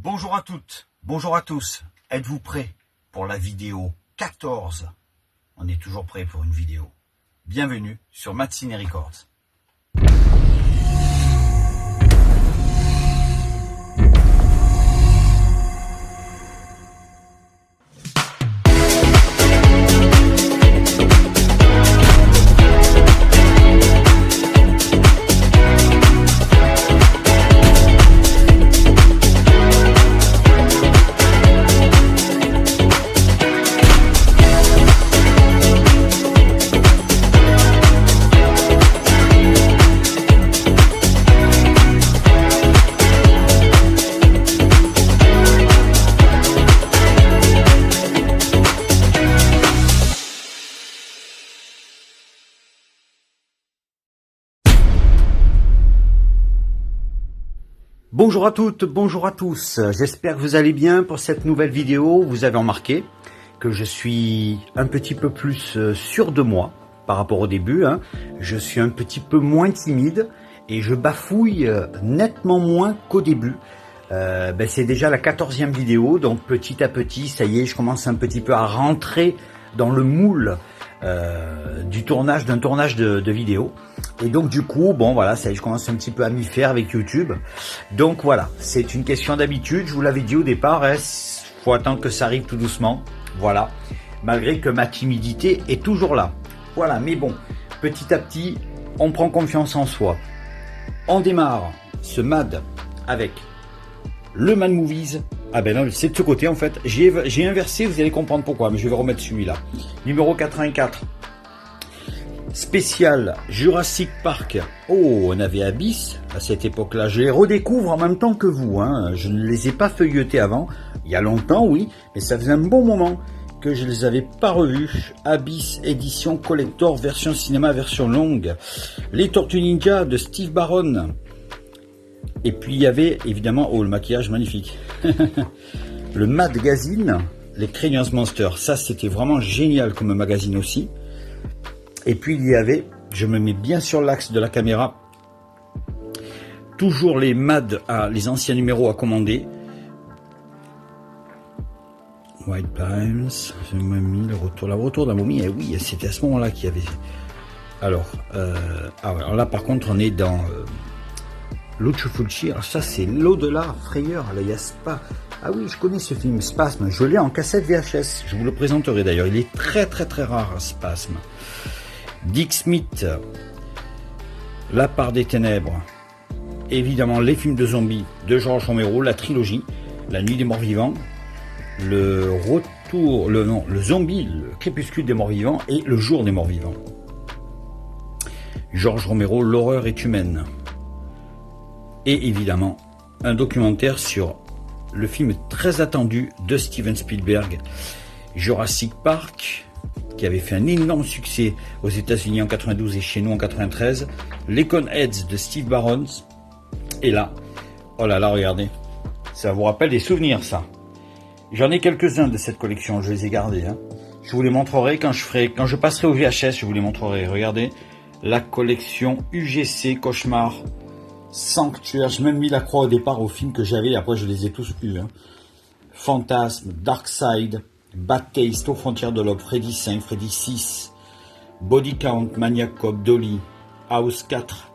Bonjour à toutes, bonjour à tous. Êtes-vous prêts pour la vidéo 14? On est toujours prêts pour une vidéo. Bienvenue sur Mad Cine Records. Bonjour à toutes, bonjour à tous, j'espère que vous allez bien pour cette nouvelle vidéo. Vous avez remarqué que je suis un petit peu plus sûr de moi par rapport au début, Je suis un petit peu moins timide et je bafouille nettement moins qu'au début. C'est déjà la 14e vidéo, donc petit à petit, ça y est, je commence un petit peu à rentrer dans le moule d'un tournage de vidéo. Et donc du coup, bon voilà, ça y est, je commence un petit peu à m'y faire avec YouTube. Donc voilà, c'est une question d'habitude, je vous l'avais dit au départ, faut attendre que ça arrive tout doucement. Voilà, malgré que ma timidité est toujours là. Voilà, mais bon, petit à petit, on prend confiance en soi. On démarre ce MAD avec le Mad Movies. Ah ben non, c'est de ce côté en fait. J'ai inversé, vous allez comprendre pourquoi, mais je vais remettre celui-là. Numéro 84. Spécial Jurassic Park. Oh, on avait Abyss à cette époque-là. Je les redécouvre en même temps que vous. Je ne les ai pas feuilletés avant. Il y a longtemps, oui, mais ça faisait un bon moment que je ne les avais pas revus. Abyss édition collector, version cinéma, version longue. Les Tortues Ninja de Steve Barron. Et puis il y avait évidemment, le maquillage magnifique. Le Mad Magazine, les Craignos Monsters. Ça, c'était vraiment génial comme magazine aussi. Et puis il y avait, je me mets bien sur l'axe de la caméra, toujours les Mad, les anciens numéros à commander. White Times, j'ai mis le retour de la momie. Et oui, c'était à ce moment-là qu'il y avait. Alors là par contre on est dans Lucio Fulci. Alors ça c'est l'au-delà, frayeur. Là il y a Spa. Ah oui, je connais ce film, Spasme. Je l'ai en cassette VHS. Je vous le présenterai d'ailleurs. Il est très très très rare, Spasme. Dick Smith, La part des ténèbres, évidemment les films de zombies de Georges Romero, la trilogie, La nuit des morts vivants, le zombie, le crépuscule des morts vivants et le jour des morts vivants. Georges Romero, L'horreur est humaine. Et évidemment, un documentaire sur le film très attendu de Steven Spielberg, Jurassic Park, qui avait fait un énorme succès aux États-Unis en 92 et chez nous en 93, les Coneheads de Steve Barron. Et là, oh là là, regardez, ça vous rappelle des souvenirs, ça. J'en ai quelques-uns de cette collection, je les ai gardés. Je vous les montrerai quand je passerai au VHS, je vous les montrerai. Regardez, la collection UGC Cauchemar, Sanctuaire. J'ai même mis la croix au départ aux films que j'avais, et après je les ai tous eus. Fantasme, Dark Side, Bad Taste, Aux frontières de l'aube, Freddy 5, Freddy 6, Body Count, Maniac Cop, Dolly, House 4,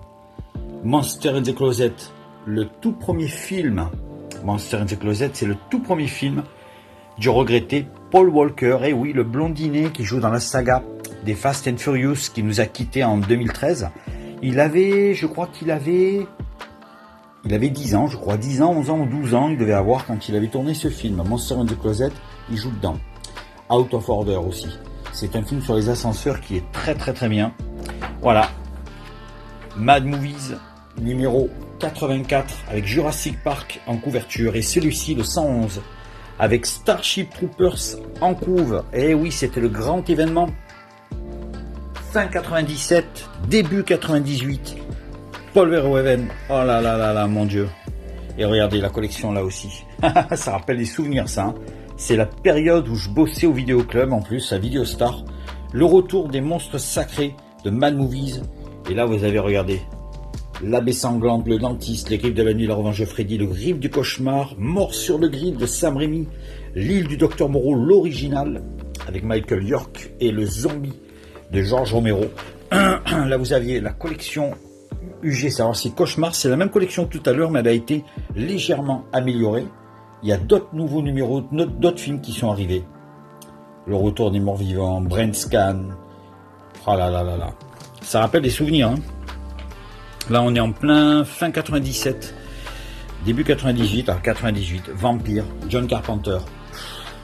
Monster in the Closet, le tout premier film. Monster in the Closet, c'est le tout premier film du regretté Paul Walker. Et oui, le blondinet qui joue dans la saga des Fast and Furious, qui nous a quittés en 2013. Je crois qu'il avait 10 ans, 10 ans, 11 ans ou 12 ans, il devait avoir quand il avait tourné ce film. Monster in the Closet, il joue dedans. Out of Order aussi. C'est un film sur les ascenseurs qui est très très très bien. Voilà. Mad Movies, numéro 84, avec Jurassic Park en couverture. Et celui-ci, le 111, avec Starship Troopers en couve. Et oui, c'était le grand événement. Fin 97, début 98. Paul Verhoeven. Oh là là là là, mon Dieu. Et regardez la collection là aussi. Ça rappelle des souvenirs, ça. C'est la période où je bossais au vidéoclub, en plus, à Videostar. Le retour des monstres sacrés de Mad Movies. Et là, vous avez regardé L'abbé sanglante, le dentiste, les griffes de la nuit, la revanche de Freddy, le griffe du cauchemar, Mort sur le grill de Sam Raimi, l'île du docteur Moreau, l'original, avec Michael York, et le zombie de George Romero. Là, vous aviez la collection UG, alors c'est Cauchemar, c'est la même collection que tout à l'heure, mais elle a été légèrement améliorée. Il y a d'autres nouveaux numéros, d'autres films qui sont arrivés. Le retour des morts vivants, Brain Scan. Oh là là là là. Ça rappelle des souvenirs. Hein. Là, on est en plein fin 97, début 98. Alors 98, Vampire, John Carpenter,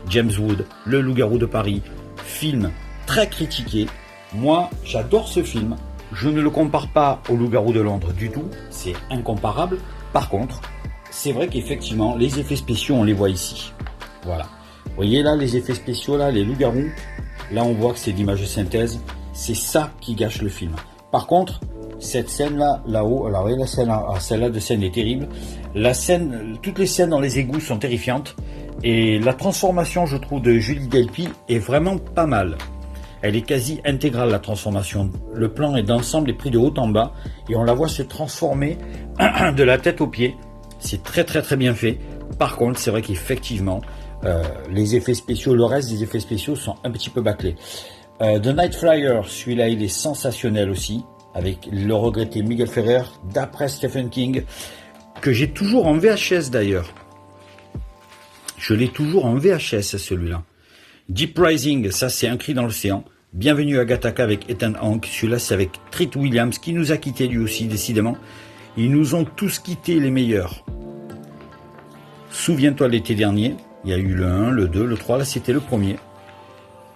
James Wood, Le Loup-garou de Paris. Film très critiqué. Moi, j'adore ce film. Je ne le compare pas au Loup-garou de Londres du tout. C'est incomparable. Par contre, c'est vrai qu'effectivement, les effets spéciaux, on les voit ici. Voilà. Vous voyez là, les effets spéciaux, là, les loups-garous. Là, on voit que c'est d'image de synthèse. C'est ça qui gâche le film. Par contre, cette scène-là, là-haut, alors oui, la scène, celle-là de scène est terrible. La scène, toutes les scènes dans les égouts sont terrifiantes. Et la transformation, je trouve, de Julie Delpy est vraiment pas mal. Elle est quasi intégrale, la transformation. Le plan est d'ensemble, est pris de haut en bas. Et on la voit se transformer de la tête aux pieds. C'est très très très bien fait. Par contre, c'est vrai qu'effectivement, les effets spéciaux, le reste des effets spéciaux sont un petit peu bâclés. The Night Flyer, celui-là, il est sensationnel aussi, avec le regretté Miguel Ferrer, d'après Stephen King, que j'ai toujours en VHS d'ailleurs. Je l'ai toujours en VHS, celui-là. Deep Rising, ça c'est Un cri dans l'océan. Bienvenue à Gattaca avec Ethan Hawke. Celui-là, c'est avec Treat Williams, qui nous a quittés lui aussi, décidément. Ils nous ont tous quittés, les meilleurs. Souviens-toi l'été dernier, il y a eu le 1, le 2, le 3, là c'était le premier.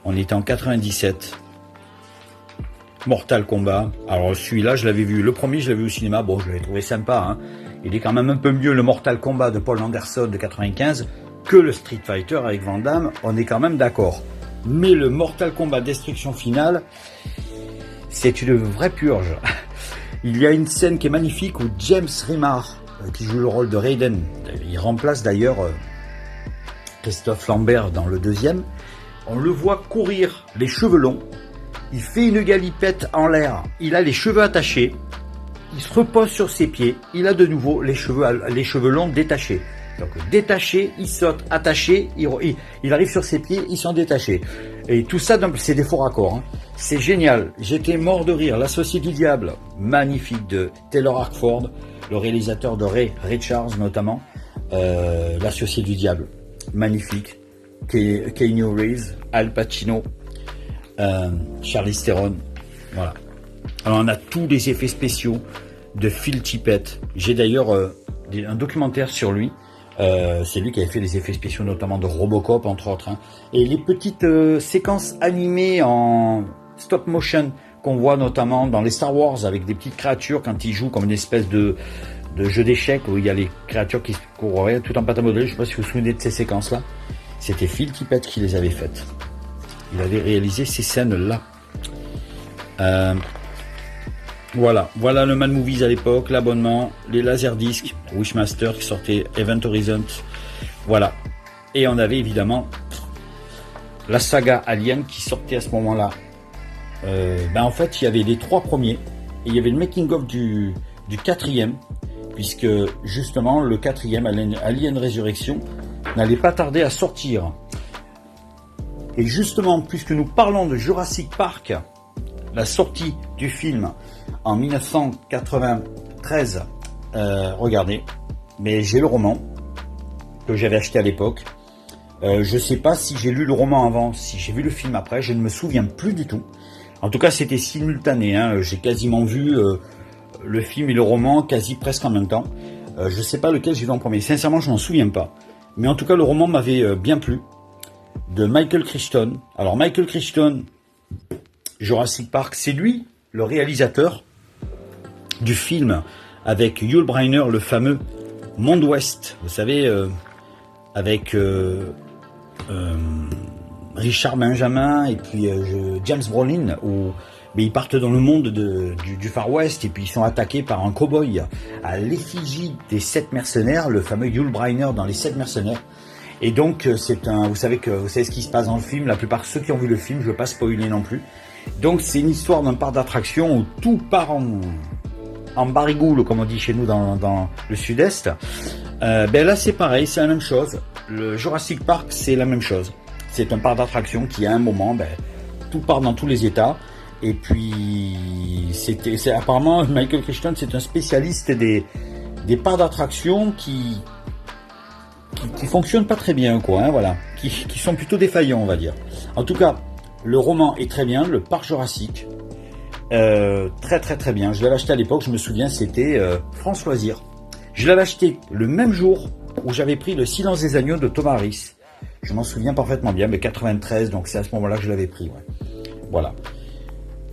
On était en 97. Mortal Kombat. Alors celui-là, je l'avais vu, le premier, je l'avais vu au cinéma. Bon, je l'avais trouvé sympa. Hein. Il est quand même un peu mieux le Mortal Kombat de Paul Anderson de 95 que le Street Fighter avec Van Damme. On est quand même d'accord. Mais le Mortal Kombat Destruction Finale, c'est une vraie purge. Il y a une scène qui est magnifique où James Remar, qui joue le rôle de Raiden, il remplace d'ailleurs Christophe Lambert dans le deuxième. On le voit courir les cheveux longs. Il fait une galipette en l'air. Il a les cheveux attachés. Il se repose sur ses pieds. Il a de nouveau les cheveux longs détachés. Donc détaché, il saute, attaché, il arrive sur ses pieds, ils sont détachés. Et tout ça, c'est des faux raccords. Hein. C'est génial. J'étais mort de rire. L'Associé du Diable, magnifique, de Taylor Hackford, le réalisateur de Ray Charles notamment. L'Associé du Diable, magnifique. Keanu Reeves, Al Pacino, Charlize Theron. Voilà. Alors on a tous les effets spéciaux de Phil Tippett. J'ai d'ailleurs un documentaire sur lui. C'est lui qui avait fait les effets spéciaux notamment de Robocop entre autres. Hein. Et les petites séquences animées en stop motion qu'on voit notamment dans les Star Wars avec des petites créatures quand ils jouent comme une espèce de jeu d'échecs où il y a les créatures qui courent tout en pâte à modeler. Je ne sais pas si vous vous souvenez de ces séquences-là. C'était Phil Tippett qui les avait faites. Il avait réalisé ces scènes-là. Voilà le Mad Movies à l'époque, l'abonnement, les Laserdiscs, Wishmaster qui sortait, Event Horizon. Voilà. Et on avait évidemment la saga Alien qui sortait à ce moment-là. En fait, il y avait les 3 premiers et il y avait le making-of du 4e, puisque justement le 4e, Alien Resurrection, n'allait pas tarder à sortir. Et justement, puisque nous parlons de Jurassic Park, la sortie du film en 1993, regardez, mais j'ai le roman que j'avais acheté à l'époque. Je sais pas si j'ai lu le roman avant, si j'ai vu le film après, je ne me souviens plus du tout. En tout cas, c'était simultané, hein. J'ai quasiment vu le film et le roman quasi presque en même temps. Je sais pas lequel j'ai vu en premier, sincèrement je m'en souviens pas. Mais en tout cas, le roman m'avait bien plu, de Michael Crichton. Alors Michael Crichton, Jurassic Park, c'est lui, le réalisateur du film avec Yul Brynner, le fameux Monde Ouest, vous savez, avec Richard Benjamin et puis James Brolin, où ils partent dans le monde du Far West et puis ils sont attaqués par un cow-boy à l'effigie des 7 mercenaires, le fameux Yul Brynner dans les 7 mercenaires. Et donc vous savez ce qui se passe dans le film. La plupart de ceux qui ont vu le film, je ne veux pas spoiler non plus. Donc c'est une histoire d'un parc d'attractions où tout part en barigoule, comme on dit chez nous dans le sud-est. Ben là, c'est pareil, c'est la même chose. Le Jurassic Park, c'est la même chose. C'est un parc d'attraction qui, à un moment, ben, tout part dans tous les états. Et puis, apparemment, Michael Crichton, c'est un spécialiste des parcs d'attraction qui fonctionnent pas très bien, quoi, hein, voilà. Qui sont plutôt défaillants, on va dire. En tout cas, le roman est très bien, le parc Jurassique. Très très très bien. Je l'avais acheté à l'époque, je me souviens, c'était France Loisirs. Je l'avais acheté le même jour où j'avais pris Le Silence des agneaux de Thomas Harris. Je m'en souviens parfaitement bien, mais 93, donc c'est à ce moment-là que je l'avais pris. Ouais. Voilà.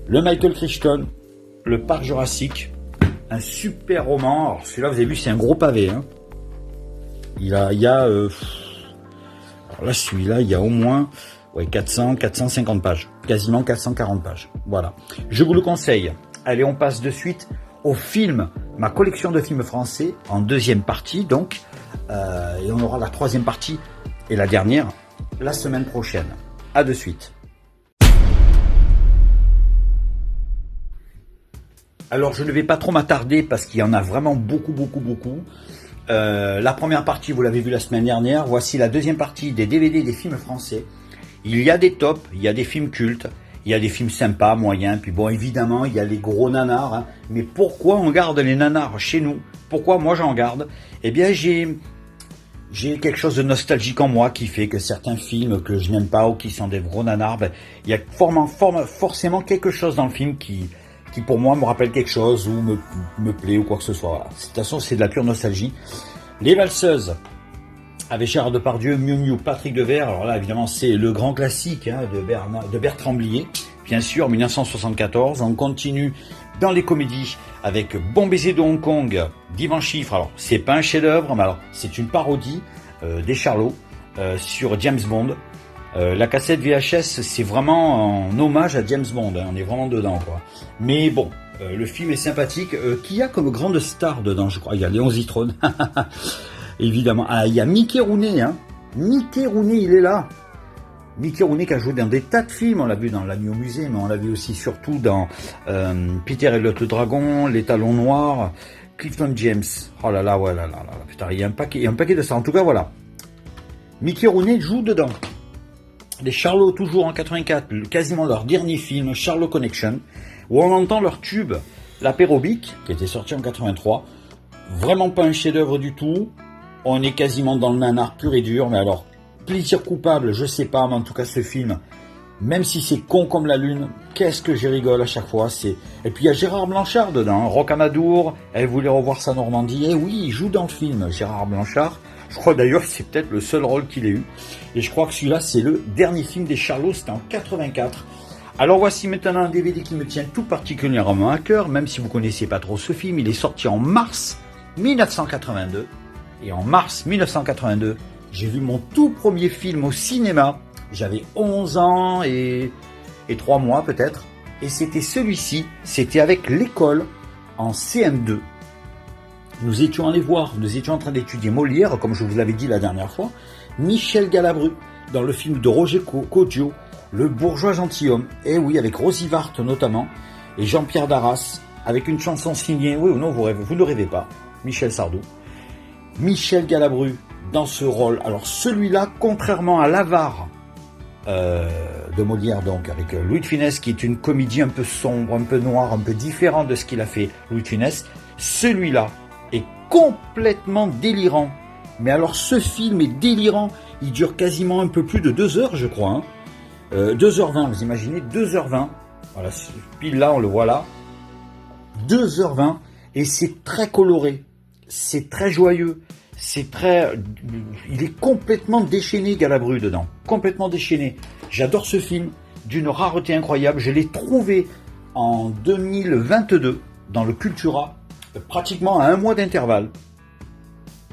Le Michael Crichton, le parc Jurassique, un super roman. Alors celui-là, vous avez vu, c'est un gros pavé. Hein. Alors là, celui-là, il y a au moins 450 pages, quasiment 440 pages. Voilà. Je vous le conseille. Allez, on passe de suite au film, ma collection de films français, en deuxième partie, donc. Et on aura la troisième partie et la dernière la semaine prochaine. À de suite. Alors, je ne vais pas trop m'attarder parce qu'il y en a vraiment beaucoup. La première partie, vous l'avez vu la semaine dernière. Voici la deuxième partie des DVD des films français. Il y a des tops, il y a des films cultes, il y a des films sympas, moyens. Puis bon, évidemment, il y a les gros nanars. Hein. Mais pourquoi on garde les nanars chez nous? Pourquoi moi j'en garde? Eh bien, j'ai quelque chose de nostalgique en moi qui fait que certains films que je n'aime pas ou qui sont des gros nanars, ben, il y a forcément quelque chose dans le film qui pour moi me rappelle quelque chose ou me plaît ou quoi que ce soit. Voilà. De toute façon, c'est de la pure nostalgie. Les Valseuses, avec Gérard Depardieu, Miu Miu, Patrick Devers. Alors là, évidemment, c'est le grand classique hein, de Bertrand Blier. Bien sûr, 1974. On continue dans les comédies avec Bon baiser de Hong Kong d'Yvan Chiffre. Alors, c'est pas un chef-d'œuvre, mais alors c'est une parodie des Charlots sur James Bond. La cassette VHS, c'est vraiment en hommage à James Bond. Hein, on est vraiment dedans, quoi. Mais bon, le film est sympathique. Qui a comme grande star dedans, je crois? Il y a Léon Zitrone. Évidemment. Ah, il y a Mickey Rooney. Hein. Mickey Rooney, il est là. Mickey Rooney qui a joué dans des tas de films. On l'a vu dans La Nuit au musée, mais on l'a vu aussi surtout dans Peter et le Dragon, Les Talons Noirs, Clifton James. Oh là là, ouais, là. Putain, il y a un paquet de ça. En tout cas, voilà. Mickey Rooney joue dedans. Les Charlots, toujours en 84, quasiment leur dernier film, Charlot Connection, où on entend leur tube, l'apérobique, qui était sorti en 83. Vraiment pas un chef-d'œuvre du tout. On est quasiment dans le nanar pur et dur, mais alors, plaisir coupable, je sais pas, mais en tout cas, ce film, même si c'est con comme la lune, qu'est-ce que j'y rigole à chaque fois. Et puis il y a Gérard Blanchard dedans, Rocamadour, elle voulait revoir sa Normandie. Eh oui, il joue dans le film, Gérard Blanchard. Je crois d'ailleurs que c'est peut-être le seul rôle qu'il ait eu. Et je crois que celui-là, c'est le dernier film des Charlots, c'était en 84. Alors voici maintenant un DVD qui me tient tout particulièrement à cœur, même si vous ne connaissez pas trop ce film. Il est sorti en mars 1982. Et en mars 1982, j'ai vu mon tout premier film au cinéma. J'avais 11 ans et 3 mois peut-être. Et c'était celui-ci, c'était avec l'école en CM2. Nous étions en train d'étudier Molière, comme je vous l'avais dit la dernière fois. Michel Galabru, dans le film de Roger Coggio, Le bourgeois gentilhomme. Et oui, avec Rosy Vart notamment, et Jean-Pierre Darras, avec une chanson signée, oui ou non, vous ne rêvez pas, Michel Sardou. Michel Galabru, dans ce rôle. Alors celui-là, contrairement à l'Avare de Molière, donc, avec Louis de Funès, qui est une comédie un peu sombre, un peu noire, un peu différente de ce qu'il a fait Louis de Funès, celui-là est complètement délirant. Mais alors ce film est délirant, il dure quasiment un peu plus de 2 heures, je crois. Hein. 2h20, vous imaginez, 2h20. Voilà, pile là, on le voit là. 2h20, et c'est très coloré, c'est très joyeux, il est complètement déchaîné, Galabru, dedans. Complètement déchaîné. J'adore ce film, d'une rareté incroyable. Je l'ai trouvé en 2022, dans le Cultura, pratiquement à 1 mois d'intervalle,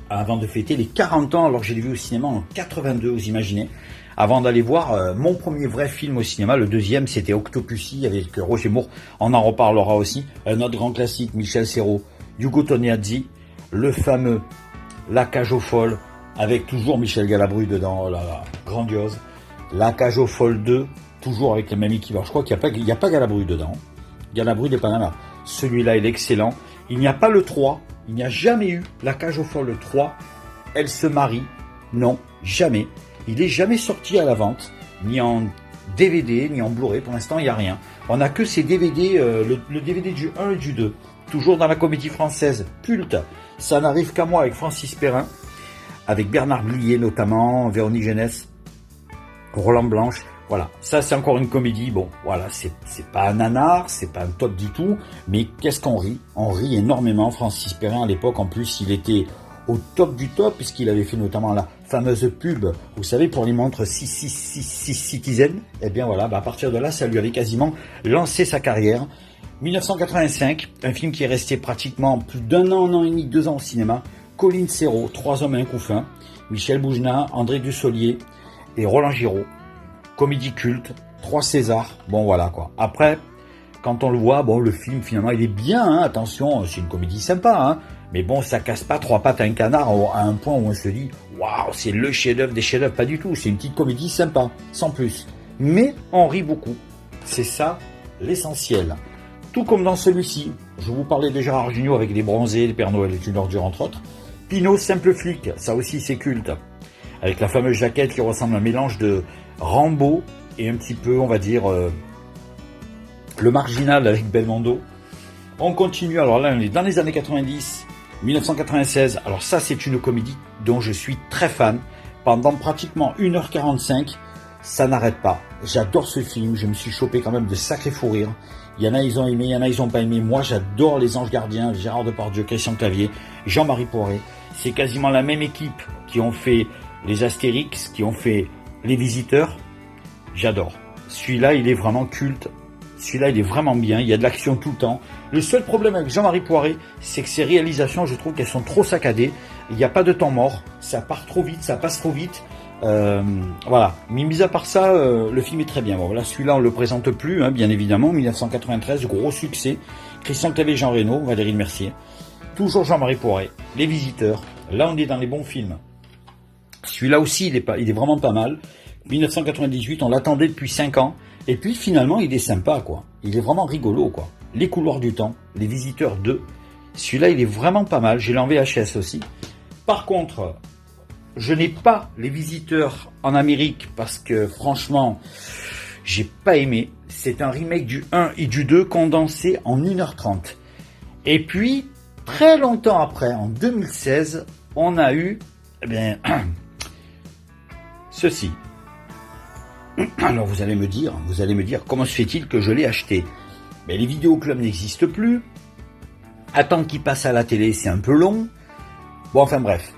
avant de fêter les 40 ans, alors que je l'ai vu au cinéma en 82, vous imaginez, avant d'aller voir mon premier vrai film au cinéma. Le deuxième, c'était Octopussy, avec Roger Moore, on en reparlera aussi. Un autre grand classique, Michel Serrault, Ugo Tognazzi, le fameux La Cage aux Folles, avec toujours Michel Galabru dedans, oh là là, grandiose. La Cage aux Folles 2, toujours avec le même équipage. Je crois qu'il n'y a pas Galabru dedans. Galabru n'est pas là. Celui-là, il est excellent. Il n'y a pas le 3, il n'y a jamais eu La Cage aux Folles 3, Elle se marie, non, jamais. Il n'est jamais sorti à la vente, ni en DVD, ni en Blu-ray, pour l'instant il n'y a rien. On n'a que ces DVD, le DVD du 1 et du 2, toujours dans la comédie française, culte. Ça n'arrive qu'à moi avec Francis Perrin, avec Bernard Blier notamment, Véronique Jeunesse, Roland Blanche. Voilà, ça c'est encore une comédie, bon, voilà, c'est pas un nanar, c'est pas un top du tout, mais qu'est-ce qu'on rit? On rit énormément. Francis Perrin, à l'époque, en plus, il était au top du top, puisqu'il avait fait notamment la fameuse pub, vous savez, pour les montres Citizen. Eh bien voilà, à partir de là, ça lui avait quasiment lancé sa carrière. 1985, un film qui est resté pratiquement plus d'un an et demi, 2 ans au cinéma. Colline Serrault, 3 hommes et un couffin. Michel Boujna, André Dussolier et Roland Giraud. Comédie culte, 3 Césars, bon voilà quoi. Après, quand on le voit, bon le film finalement il est bien, hein, attention, c'est une comédie sympa, hein, mais bon ça casse pas 3 pattes à un canard à un point où on se dit waouh c'est le chef-d'œuvre des chefs-d'œuvre, pas du tout, c'est une petite comédie sympa, sans plus. Mais on rit beaucoup, c'est ça l'essentiel. Tout comme dans celui-ci, je vous parlais de Gérard Jugnot avec Les Bronzés, Les Père Noël est une ordure entre autres. Pinot Simple Flic, ça aussi c'est culte, avec la fameuse jaquette qui ressemble à un mélange de Rambo et un petit peu, on va dire, le marginal avec Belmondo. On continue, alors là on est dans les années 90, 1996, alors ça c'est une comédie dont je suis très fan. Pendant pratiquement 1h45, ça n'arrête pas. J'adore ce film, je me suis chopé quand même de sacrés fous rires. Il y en a ils ont aimé, il y en a ils ont pas aimé. Moi j'adore Les Anges Gardiens, Gérard Depardieu, Christian Clavier, Jean-Marie Poiré. C'est quasiment la même équipe qui ont fait les Astérix, qui ont fait Les Visiteurs. J'adore. Celui-là, il est vraiment culte. Celui-là, il est vraiment bien. Il y a de l'action tout le temps. Le seul problème avec Jean-Marie Poiré, c'est que ses réalisations, je trouve qu'elles sont trop saccadées. Il n'y a pas de temps mort. Ça part trop vite, ça passe trop vite. Voilà. Mais mis à part ça, le film est très bien. Bon, là, celui-là, on le présente plus, hein, bien évidemment. 1993, gros succès. Christian Clavier, Jean Reno, Valérie Le Mercier. Toujours Jean-Marie Poiré. Les Visiteurs. Là, on est dans les bons films. Celui-là aussi, il est vraiment pas mal. 1998, on l'attendait depuis 5 ans. Et puis, finalement, il est sympa, quoi. Il est vraiment rigolo, quoi. Les Couloirs du Temps, Les Visiteurs 2. Celui-là, il est vraiment pas mal. J'ai l'en VHS aussi. Par contre, je n'ai pas Les Visiteurs en Amérique parce que, franchement, j'ai pas aimé. C'est un remake du 1 et du 2 condensé en 1h30. Et puis, très longtemps après, en 2016, on a eu, eh bien, ceci. Alors vous allez me dire, comment se fait-il que je l'ai acheté? Mais les vidéoclubs n'existent plus. Attendre qu'il passe à la télé, c'est un peu long. Bon, enfin bref.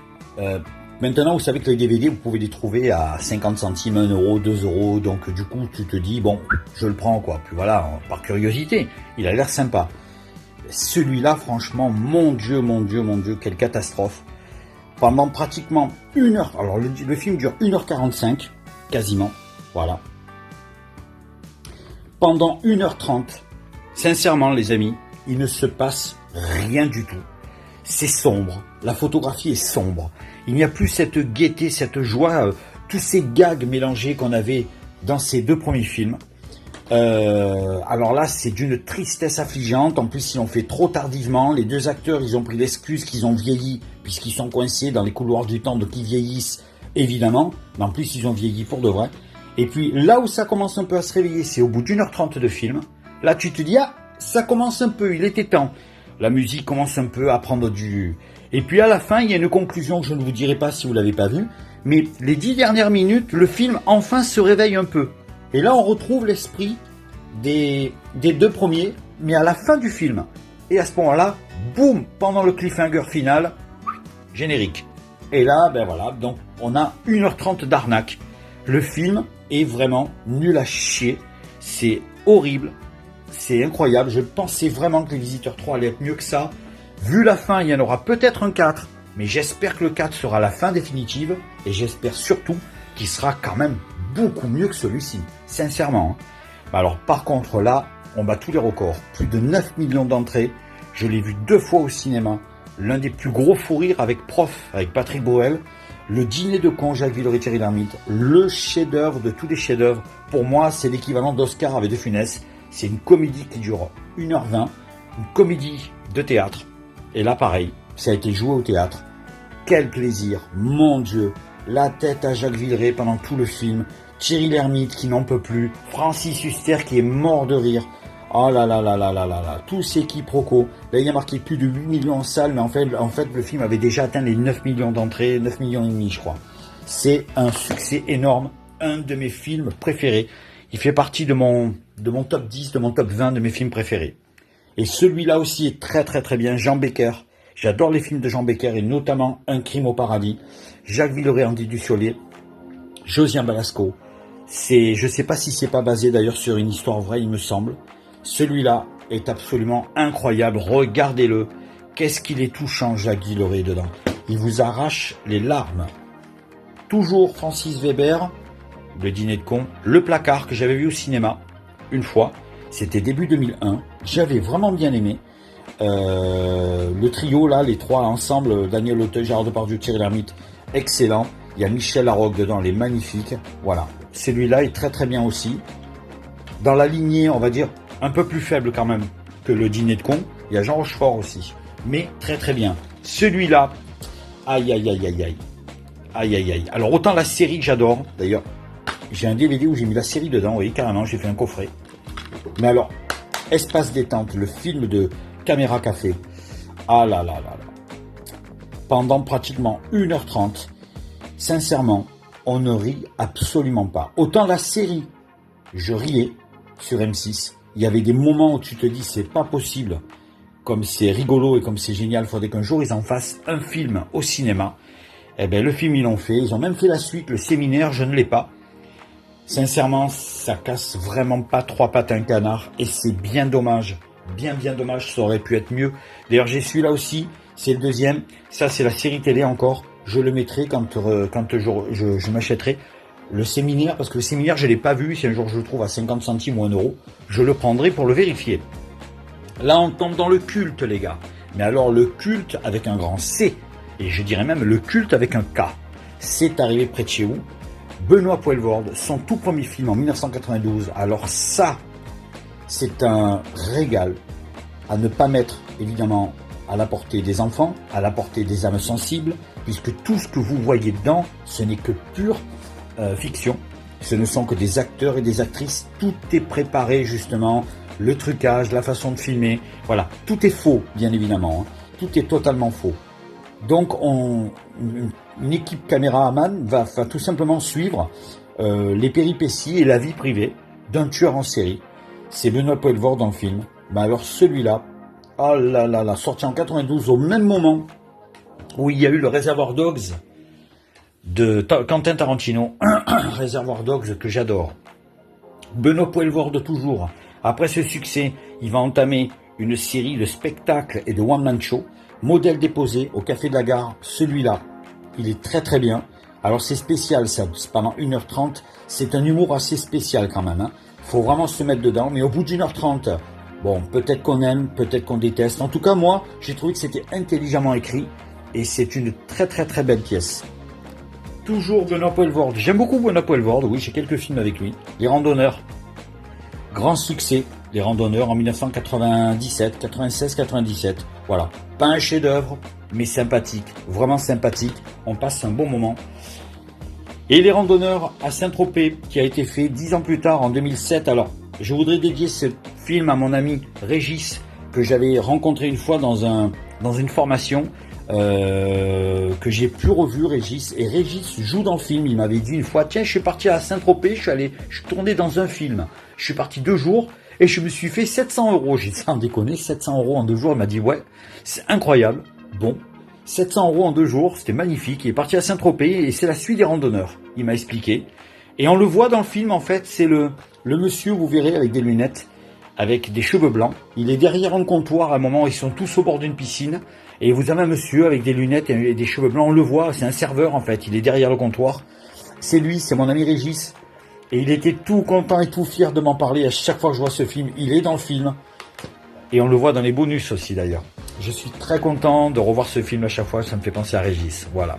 Maintenant, vous savez que les DVD, vous pouvez les trouver à 50 centimes, 1 euro, 2 euros. Donc du coup, tu te dis, bon, je le prends, quoi. Puis voilà, par curiosité, il a l'air sympa. Celui-là, franchement, mon Dieu, quelle catastrophe. Pendant pratiquement 1 heure, alors le film dure 1h45, quasiment. Voilà. Pendant 1h30, sincèrement les amis, il ne se passe rien du tout. C'est sombre, la photographie est sombre. Il n'y a plus cette gaieté, cette joie, tous ces gags mélangés qu'on avait dans ces 2 premiers films. Alors là, c'est d'une tristesse affligeante. En plus, ils l'ont fait trop tardivement. Les 2 acteurs, ils ont pris l'excuse qu'ils ont vieilli, puisqu'ils sont coincés dans les couloirs du temps, donc ils vieillissent, évidemment. Mais en plus, ils ont vieilli pour de vrai. Et puis là où ça commence un peu à se réveiller, c'est au bout d'1h30 de film. Là tu te dis, ah, ça commence un peu, il était temps. La musique commence un peu à prendre du... Et puis à la fin, il y a une conclusion que je ne vous dirai pas si vous ne l'avez pas vue. Mais les 10 dernières minutes, le film enfin se réveille un peu. Et là on retrouve l'esprit des 2 premiers, mais à la fin du film. Et à ce moment-là, boum, pendant le cliffhanger final, générique. Et là, ben voilà, donc on a 1h30 d'arnaque. Le film est vraiment nul à chier. C'est horrible. C'est incroyable. Je pensais vraiment que Les Visiteurs 3 allait être mieux que ça. Vu la fin, il y en aura peut-être un 4. Mais j'espère que le 4 sera la fin définitive. Et j'espère surtout qu'il sera quand même beaucoup mieux que celui-ci. Sincèrement. Alors par contre là, on bat tous les records. Plus de 9 millions d'entrées. Je l'ai vu 2 fois au cinéma. L'un des plus gros fous rires avec Prof, avec Patrick Bruel. Le Dîner de con, Jacques Villeray, Thierry Lhermitte, le chef-d'œuvre de tous les chefs-d'œuvre. Pour moi, c'est l'équivalent d'Oscar avec De Funès. C'est une comédie qui dure 1h20, une comédie de théâtre. Et là, pareil, ça a été joué au théâtre. Quel plaisir, mon Dieu. La tête à Jacques Villeray pendant tout le film. Thierry Lhermitte qui n'en peut plus. Francis Huster qui est mort de rire. Oh là là là là là là là. Tous ces quiproquos. Là, il a marqué plus de 8 millions en salle, mais en fait, le film avait déjà atteint les 9 millions d'entrées, 9 millions et demi, je crois. C'est un succès énorme. Un de mes films préférés. Il fait partie de mon top 10, de mon top 20 de mes films préférés. Et celui-là aussi est très très très bien. Jean Becker. J'adore les films de Jean Becker et notamment Un crime au paradis. Jacques Villeray, Andy Dussolier, Josiane Balasco. Je sais pas si c'est pas basé d'ailleurs sur une histoire vraie, il me semble. Celui-là est absolument incroyable. Regardez-le. Qu'est-ce qu'il est touchant, Jacques Villeray, dedans. Il vous arrache les larmes. Toujours Francis Weber, Le Dîner de Cons, Le Placard, que j'avais vu au cinéma une fois. C'était début 2001. J'avais vraiment bien aimé. Le trio, là, les trois ensemble, Daniel Auteuil, Gérard Depardieu, Thierry Lhermitte, excellent. Il y a Michel Larocque dedans, elle est magnifique. Voilà. Celui-là est très très bien aussi. Dans la lignée, on va dire, un peu plus faible quand même que Le Dîner de Cons, il y a Jean Rochefort aussi. Mais très très bien. Celui-là, aïe aïe aïe aïe aïe. Aïe aïe aïe. Alors autant la série que j'adore, d'ailleurs, j'ai un DVD où j'ai mis la série dedans, oui, carrément, j'ai fait un coffret. Mais alors, Espace détente, le film de Caméra Café. Ah là là là là. Pendant pratiquement 1h30, sincèrement, on ne rit absolument pas. Autant la série, je riais sur M6. Il y avait des moments où tu te dis, c'est pas possible. Comme c'est rigolo et comme c'est génial, il faudrait qu'un jour ils en fassent un film au cinéma. Eh bien, le film, ils l'ont fait. Ils ont même fait la suite, Le Séminaire, je ne l'ai pas. Sincèrement, ça casse vraiment pas trois pattes à un canard. Et c'est bien dommage. Bien dommage, ça aurait pu être mieux. D'ailleurs, j'ai celui-là aussi. C'est le deuxième. Ça, c'est la série télé encore. Je le mettrai quand je m'achèterai Le Séminaire. Parce que Le Séminaire, je ne l'ai pas vu. Si un jour je le trouve à 50 centimes ou 1 euro, je le prendrai pour le vérifier. Là, on tombe dans le culte, les gars. Mais alors, le culte avec un grand C. Et je dirais même le culte avec un K. C'est arrivé près de chez vous. Benoît Poelvoorde, son tout premier film en 1992. Alors ça, c'est un régal à ne pas mettre, évidemment, à la portée des enfants, à la portée des âmes sensibles, puisque tout ce que vous voyez dedans, ce n'est que pure fiction. Ce ne sont que des acteurs et des actrices. Tout est préparé, justement. Le trucage, la façon de filmer. Voilà, tout est faux, bien évidemment. Tout est totalement faux. Donc, une équipe caméraman va tout simplement suivre les péripéties et la vie privée d'un tueur en série. C'est Benoît Poelvoorde dans le film. Ben alors celui-là, oh là là là, sorti en 92 au même moment où il y a eu le Reservoir Dogs de Quentin Tarantino. Reservoir Dogs que j'adore. Benoît Poelvoorde toujours. Après ce succès, il va entamer une série de spectacles et de one-man show. Modèle déposé au Café de la Gare, celui-là, il est très très bien. Alors c'est spécial ça, c'est pendant 1h30, c'est un humour assez spécial quand même. Faut vraiment se mettre dedans, mais au bout d'1h30, bon, peut-être qu'on aime, peut-être qu'on déteste. En tout cas, moi, j'ai trouvé que c'était intelligemment écrit et c'est une très très très belle pièce. Toujours Benoît Poelvoorde. J'aime beaucoup Benoît Poelvoorde, oui, j'ai quelques films avec lui. Les Randonneurs, grand succès. Les Randonneurs en 1997, 96, 97. Voilà. Pas un chef-d'œuvre, mais sympathique. Vraiment sympathique. On passe un bon moment. Et Les Randonneurs à Saint-Tropez, qui a été fait 10 ans plus tard, en 2007. Alors, je voudrais dédier ce film à mon ami Régis, que j'avais rencontré une fois dans une formation, que j'ai plus revu, Régis. Et Régis joue dans le film. Il m'avait dit une fois, tiens, je suis parti à Saint-Tropez, je suis tourné dans un film. Je suis parti 2 jours. Et je me suis fait 700 €. J'ai dit, sans déconner, 700 € en 2 jours. Il m'a dit, ouais, c'est incroyable. Bon, 700 € en 2 jours, c'était magnifique. Il est parti à Saint-Tropez et c'est la suite des Randonneurs. Il m'a expliqué. Et on le voit dans le film, en fait, c'est le monsieur, vous verrez, avec des lunettes, avec des cheveux blancs. Il est derrière un comptoir à un moment, ils sont tous au bord d'une piscine. Et vous avez un monsieur avec des lunettes et des cheveux blancs. On le voit, c'est un serveur, en fait. Il est derrière le comptoir. C'est lui, c'est mon ami Régis. Et il était tout content et tout fier de m'en parler à chaque fois que je vois ce film. Il est dans le film. Et on le voit dans les bonus aussi d'ailleurs. Je suis très content de revoir ce film à chaque fois. Ça me fait penser à Régis. Voilà.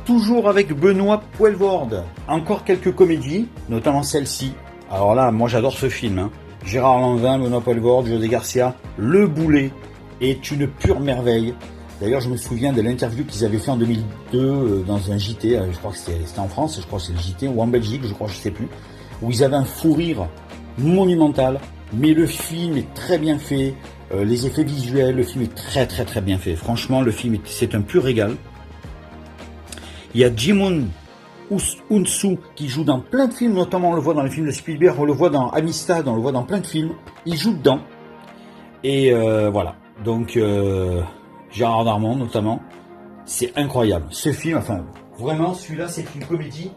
Toujours avec Benoît Poelvoorde. Encore quelques comédies, notamment celle-ci. Alors là, moi j'adore ce film. Gérard Lanvin, Benoît Poelvoorde, José Garcia, Le Boulet. est une pure merveille. D'ailleurs, je me souviens de l'interview qu'ils avaient fait en 2002 dans un JT, je crois que c'était en France, je crois que c'est le JT, ou en Belgique, je crois, je sais plus, où ils avaient un fou rire monumental, mais le film est très bien fait, les effets visuels, le film est très très très bien fait. Franchement, le film, c'est un pur régal. Il y a Jimon Unsu qui joue dans plein de films, notamment on le voit dans les films de Spielberg, on le voit dans Amistad, on le voit dans plein de films, il joue dedans. Et voilà, donc Gérard Darmon notamment, c'est incroyable. Ce film, enfin vraiment celui-là c'est une comédie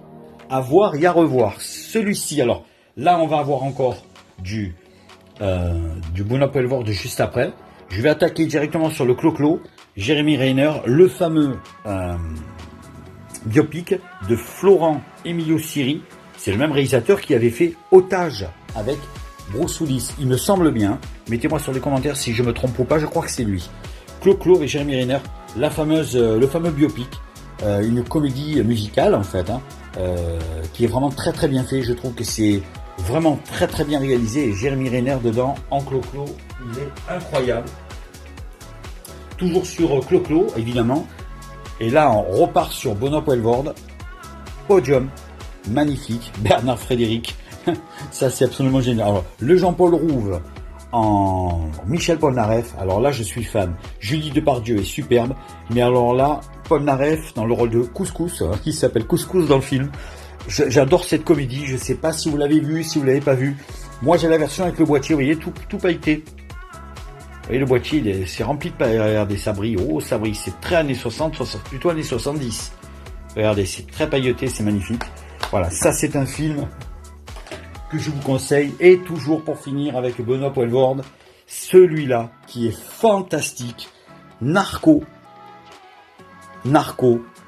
à voir et à revoir. Celui-ci, alors là on va avoir encore du Bonapelvoorde juste après. Je vais attaquer directement sur le Clo-Clo, Jérémy Renner, le fameux biopic de Florent Emilio Siri. C'est le même réalisateur qui avait fait Otage avec Bruce Willis, il me semble bien. Mettez-moi sur les commentaires si je me trompe ou pas, je crois que c'est lui. Clo-Clo et Jérémy Renner, le fameux biopic, une comédie musicale en fait, qui est vraiment très très bien fait. Je trouve que c'est vraiment très très bien réalisé et Jérémy Renner dedans en Clo-Clo, il est incroyable. Toujours sur Clo-Clo évidemment. Et là on repart sur Bonapelvoorde, Podium, magnifique, Bernard Frédéric, ça c'est absolument génial. Alors, le Jean-Paul Rouve en Michel Polnareff, alors là je suis fan. Julie Depardieu est superbe, mais alors là, Polnareff dans le rôle de Couscous, qui s'appelle Couscous dans le film. J'adore cette comédie, je sais pas si vous l'avez vu, si vous l'avez pas vu. Moi j'ai la version avec le boîtier, vous voyez, tout pailleté. Vous voyez le boîtier, c'est rempli de paillettes. Regardez, ça brille, oh ça brille, c'est très années 60, plutôt années 70. Regardez, c'est très pailleté, c'est magnifique. Voilà, ça c'est un film que je vous conseille. Et toujours pour finir avec Bonapelvoorde, celui-là qui est fantastique, Narco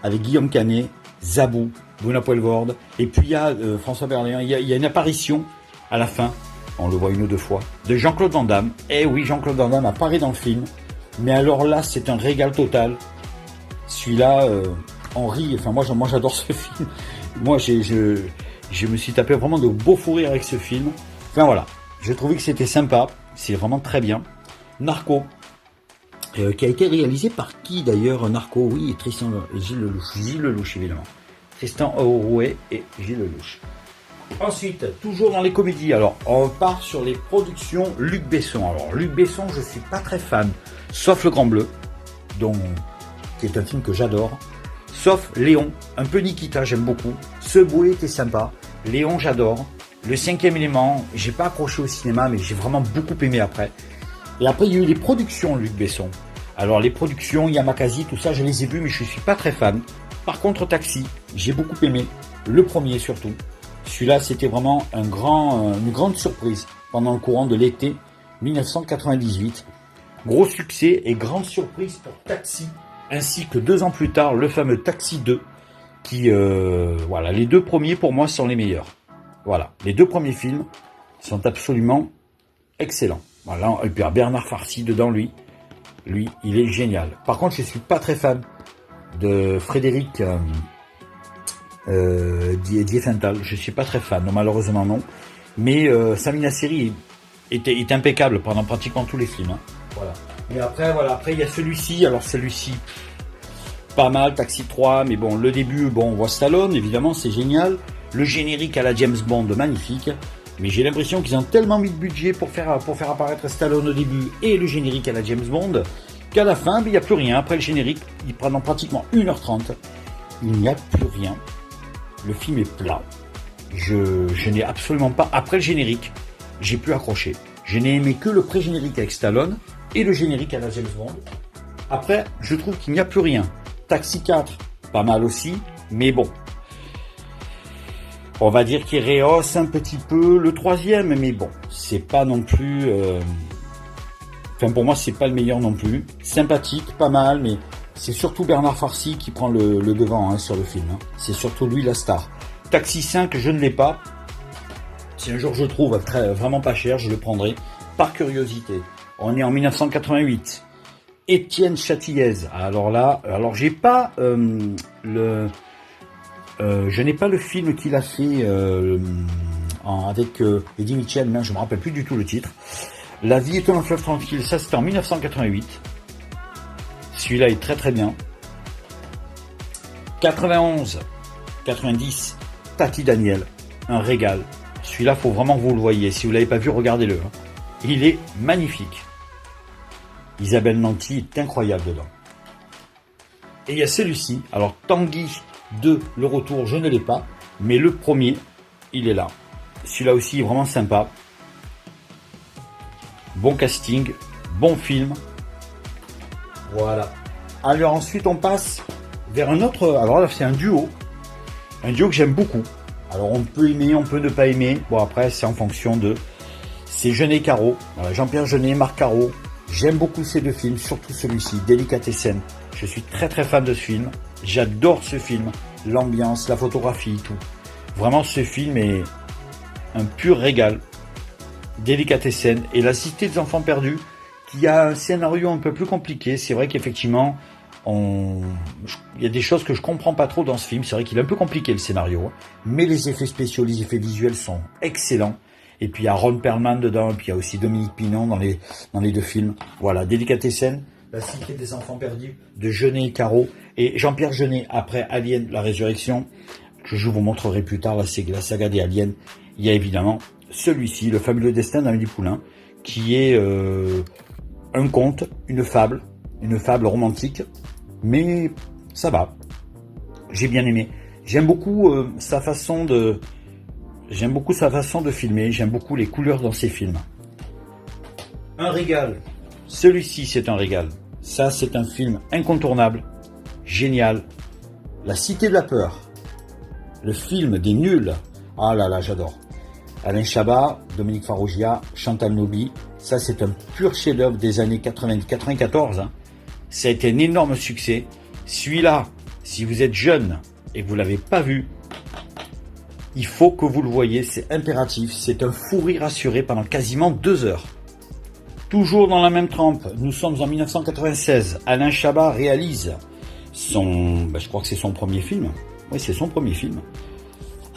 avec Guillaume Canet, Zabou, Bonapelvoorde, et puis il y a François Berléand, il y a une apparition à la fin, on le voit une ou deux fois, de Jean-Claude Van Damme. Eh oui, Jean-Claude Van Damme apparaît dans le film, mais alors là c'est un régal total. Celui-là, on rit, enfin moi j'adore ce film. Moi je me suis tapé vraiment de beaux fous rires avec ce film. Enfin voilà, j'ai trouvé que c'était sympa, c'est vraiment très bien. Narco, qui a été réalisé par qui d'ailleurs? Narco, oui, Tristan et Gilles Lelouch évidemment. Tristan Aourouet et Gilles Lelouch. Ensuite, toujours dans les comédies, alors on part sur les productions Luc Besson. Alors Luc Besson, je suis pas très fan, sauf Le Grand Bleu, qui est un film que j'adore. Sauf Léon, un peu Nikita, j'aime beaucoup. Ce Bouet était sympa. Léon, j'adore. Le Cinquième Élément, j'ai pas accroché au cinéma, mais j'ai vraiment beaucoup aimé après. Et après, il y a eu les productions Luc Besson. Alors les productions, Yamakasi, tout ça, je les ai vus, mais je suis pas très fan. Par contre, Taxi, j'ai beaucoup aimé. Le premier surtout. Celui-là, c'était vraiment une grande surprise pendant le courant de l'été 1998. Gros succès et grande surprise pour Taxi, ainsi que 2 ans plus tard, le fameux Taxi 2, qui, voilà, les 2 premiers pour moi sont les meilleurs. Voilà, les 2 premiers films sont absolument excellents. Voilà, et puis Bernard Farcy dedans, lui, il est génial. Par contre, je suis pas très fan de Frédéric Diefenthal, je suis pas très fan, non, malheureusement non. Mais Samina Seri est impeccable pendant pratiquement tous les films. Hein. Voilà. Et après, voilà, après il y a celui-ci. Alors celui-ci, pas mal, Taxi 3, mais bon, le début, bon, on voit Stallone, évidemment, c'est génial. Le générique à la James Bond, magnifique. Mais j'ai l'impression qu'ils ont tellement mis de budget pour faire apparaître Stallone au début et le générique à la James Bond, qu'à la fin, il n'y a plus rien. Après le générique, il prend pratiquement 1h30. Il n'y a plus rien. Le film est plat. Je n'ai absolument pas... Après le générique, j'ai pu accrocher. Je n'ai aimé que le pré-générique avec Stallone et le générique à la James Bond. Après, je trouve qu'il n'y a plus rien. Taxi 4, pas mal aussi, mais bon. On va dire qu'il rehausse un petit peu le 3e, mais bon, c'est pas non plus... Enfin, pour moi, c'est pas le meilleur non plus. Sympathique, pas mal, mais c'est surtout Bernard Farcy qui prend le devant sur le film. Hein. C'est surtout lui la star. Taxi 5, je ne l'ai pas. Si un jour je le trouve vraiment pas cher, je le prendrai par curiosité. On est en 1988. Étienne Châtillaise. Alors là, j'ai pas je n'ai pas le film qu'il a fait avec Eddie Mitchell, mais je me rappelle plus du tout le titre. La vie est un fleuve tranquille, ça c'était en 1988. Celui-là est très très bien. 91, 90, Tati Daniel, un régal. Celui-là, faut vraiment que vous le voyez. Si vous l'avez pas vu, regardez-le. Il est magnifique. Isabelle Nanty est incroyable dedans. Et il y a celui-ci. Alors Tanguy 2, le retour, je ne l'ai pas, mais le premier, il est là. Celui-là aussi est vraiment sympa. Bon casting, bon film. Voilà. Alors ensuite on passe vers un autre. Alors là c'est un duo. Un duo que j'aime beaucoup. Alors on peut aimer, on peut ne pas aimer. Bon après c'est en fonction de. C'est Jeunet Caro. Voilà, Jean-Pierre Jeunet, Marc Caro. J'aime beaucoup ces deux films, surtout celui-ci, Délicatessen. Je suis très très fan de ce film. J'adore ce film. L'ambiance, la photographie, tout. Vraiment ce film est un pur régal. Délicatessen et La Cité des Enfants Perdus, qui a un scénario un peu plus compliqué. C'est vrai qu'effectivement, il y a des choses que je comprends pas trop dans ce film. C'est vrai qu'il est un peu compliqué le scénario, mais les effets spéciaux, les effets visuels sont excellents. Et puis il y a Ron Perlman dedans, et puis il y a aussi Dominique Pinon dans les deux films. Voilà, Délicatessen, La Cité des Enfants Perdus, de Jeunet et Caro, et Jean-Pierre Jeunet après Alien, la Résurrection, que je vous montrerai plus tard, la saga des Aliens. Il y a évidemment celui-ci, Le Fabuleux Destin d'Amélie Poulain, qui est un conte, une fable romantique, mais ça va. J'ai bien aimé. J'aime beaucoup sa façon de filmer, j'aime beaucoup les couleurs dans ses films. Un régal. Celui-ci, c'est un régal. Ça, c'est un film incontournable, génial. La Cité de la Peur. Le film des nuls. Ah là là, j'adore. Alain Chabat, Dominique Farrugia, Chantal Nobby. Ça, c'est un pur chef-d'œuvre des années 94. Hein. Ça a été un énorme succès. Celui-là, si vous êtes jeune et que vous l'avez pas vu, il faut que vous le voyez, c'est impératif. C'est un fou rire assuré pendant quasiment 2 heures. Toujours dans la même trempe, nous sommes en 1996. Alain Chabat réalise je crois que c'est son premier film. Oui, c'est son premier film.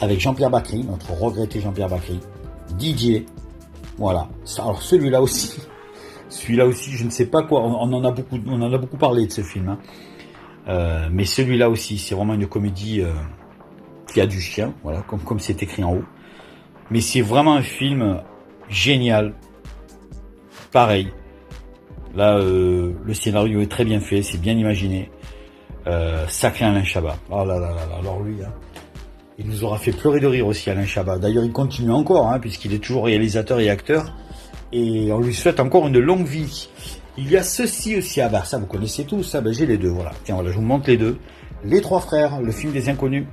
Avec Jean-Pierre Bacry, notre regretté Jean-Pierre Bacry. Didier. Voilà. Alors celui-là aussi, je ne sais pas quoi. On en a beaucoup parlé de ce film. Hein. Mais celui-là aussi, c'est vraiment une comédie qui a du chien. Voilà, comme c'est écrit en haut. Mais c'est vraiment un film génial. Pareil. Là, le scénario est très bien fait, c'est bien imaginé. Sacré Alain Chabat. Oh là là là là. Alors lui, hein, il nous aura fait pleurer de rire aussi, Alain Chabat. D'ailleurs, il continue encore, hein, puisqu'il est toujours réalisateur et acteur. Et on lui souhaite encore une longue vie. Il y a ceci aussi. Ah bah ça, vous connaissez tous. Ça, j'ai les deux. Voilà. Tiens, voilà, je vous montre les deux. Les Trois Frères, le film des Inconnus.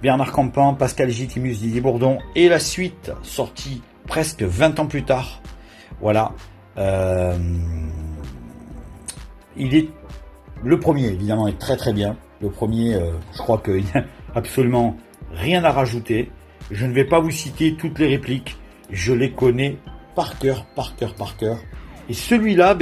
Bernard Campan, Pascal Gitimus, Didier Bourdon. Et la suite, sortie presque 20 ans plus tard. Voilà. Le premier, évidemment, est très très bien. Le premier, je crois qu'il n'y a absolument rien à rajouter. Je ne vais pas vous citer toutes les répliques. Je les connais par cœur. Et celui-là,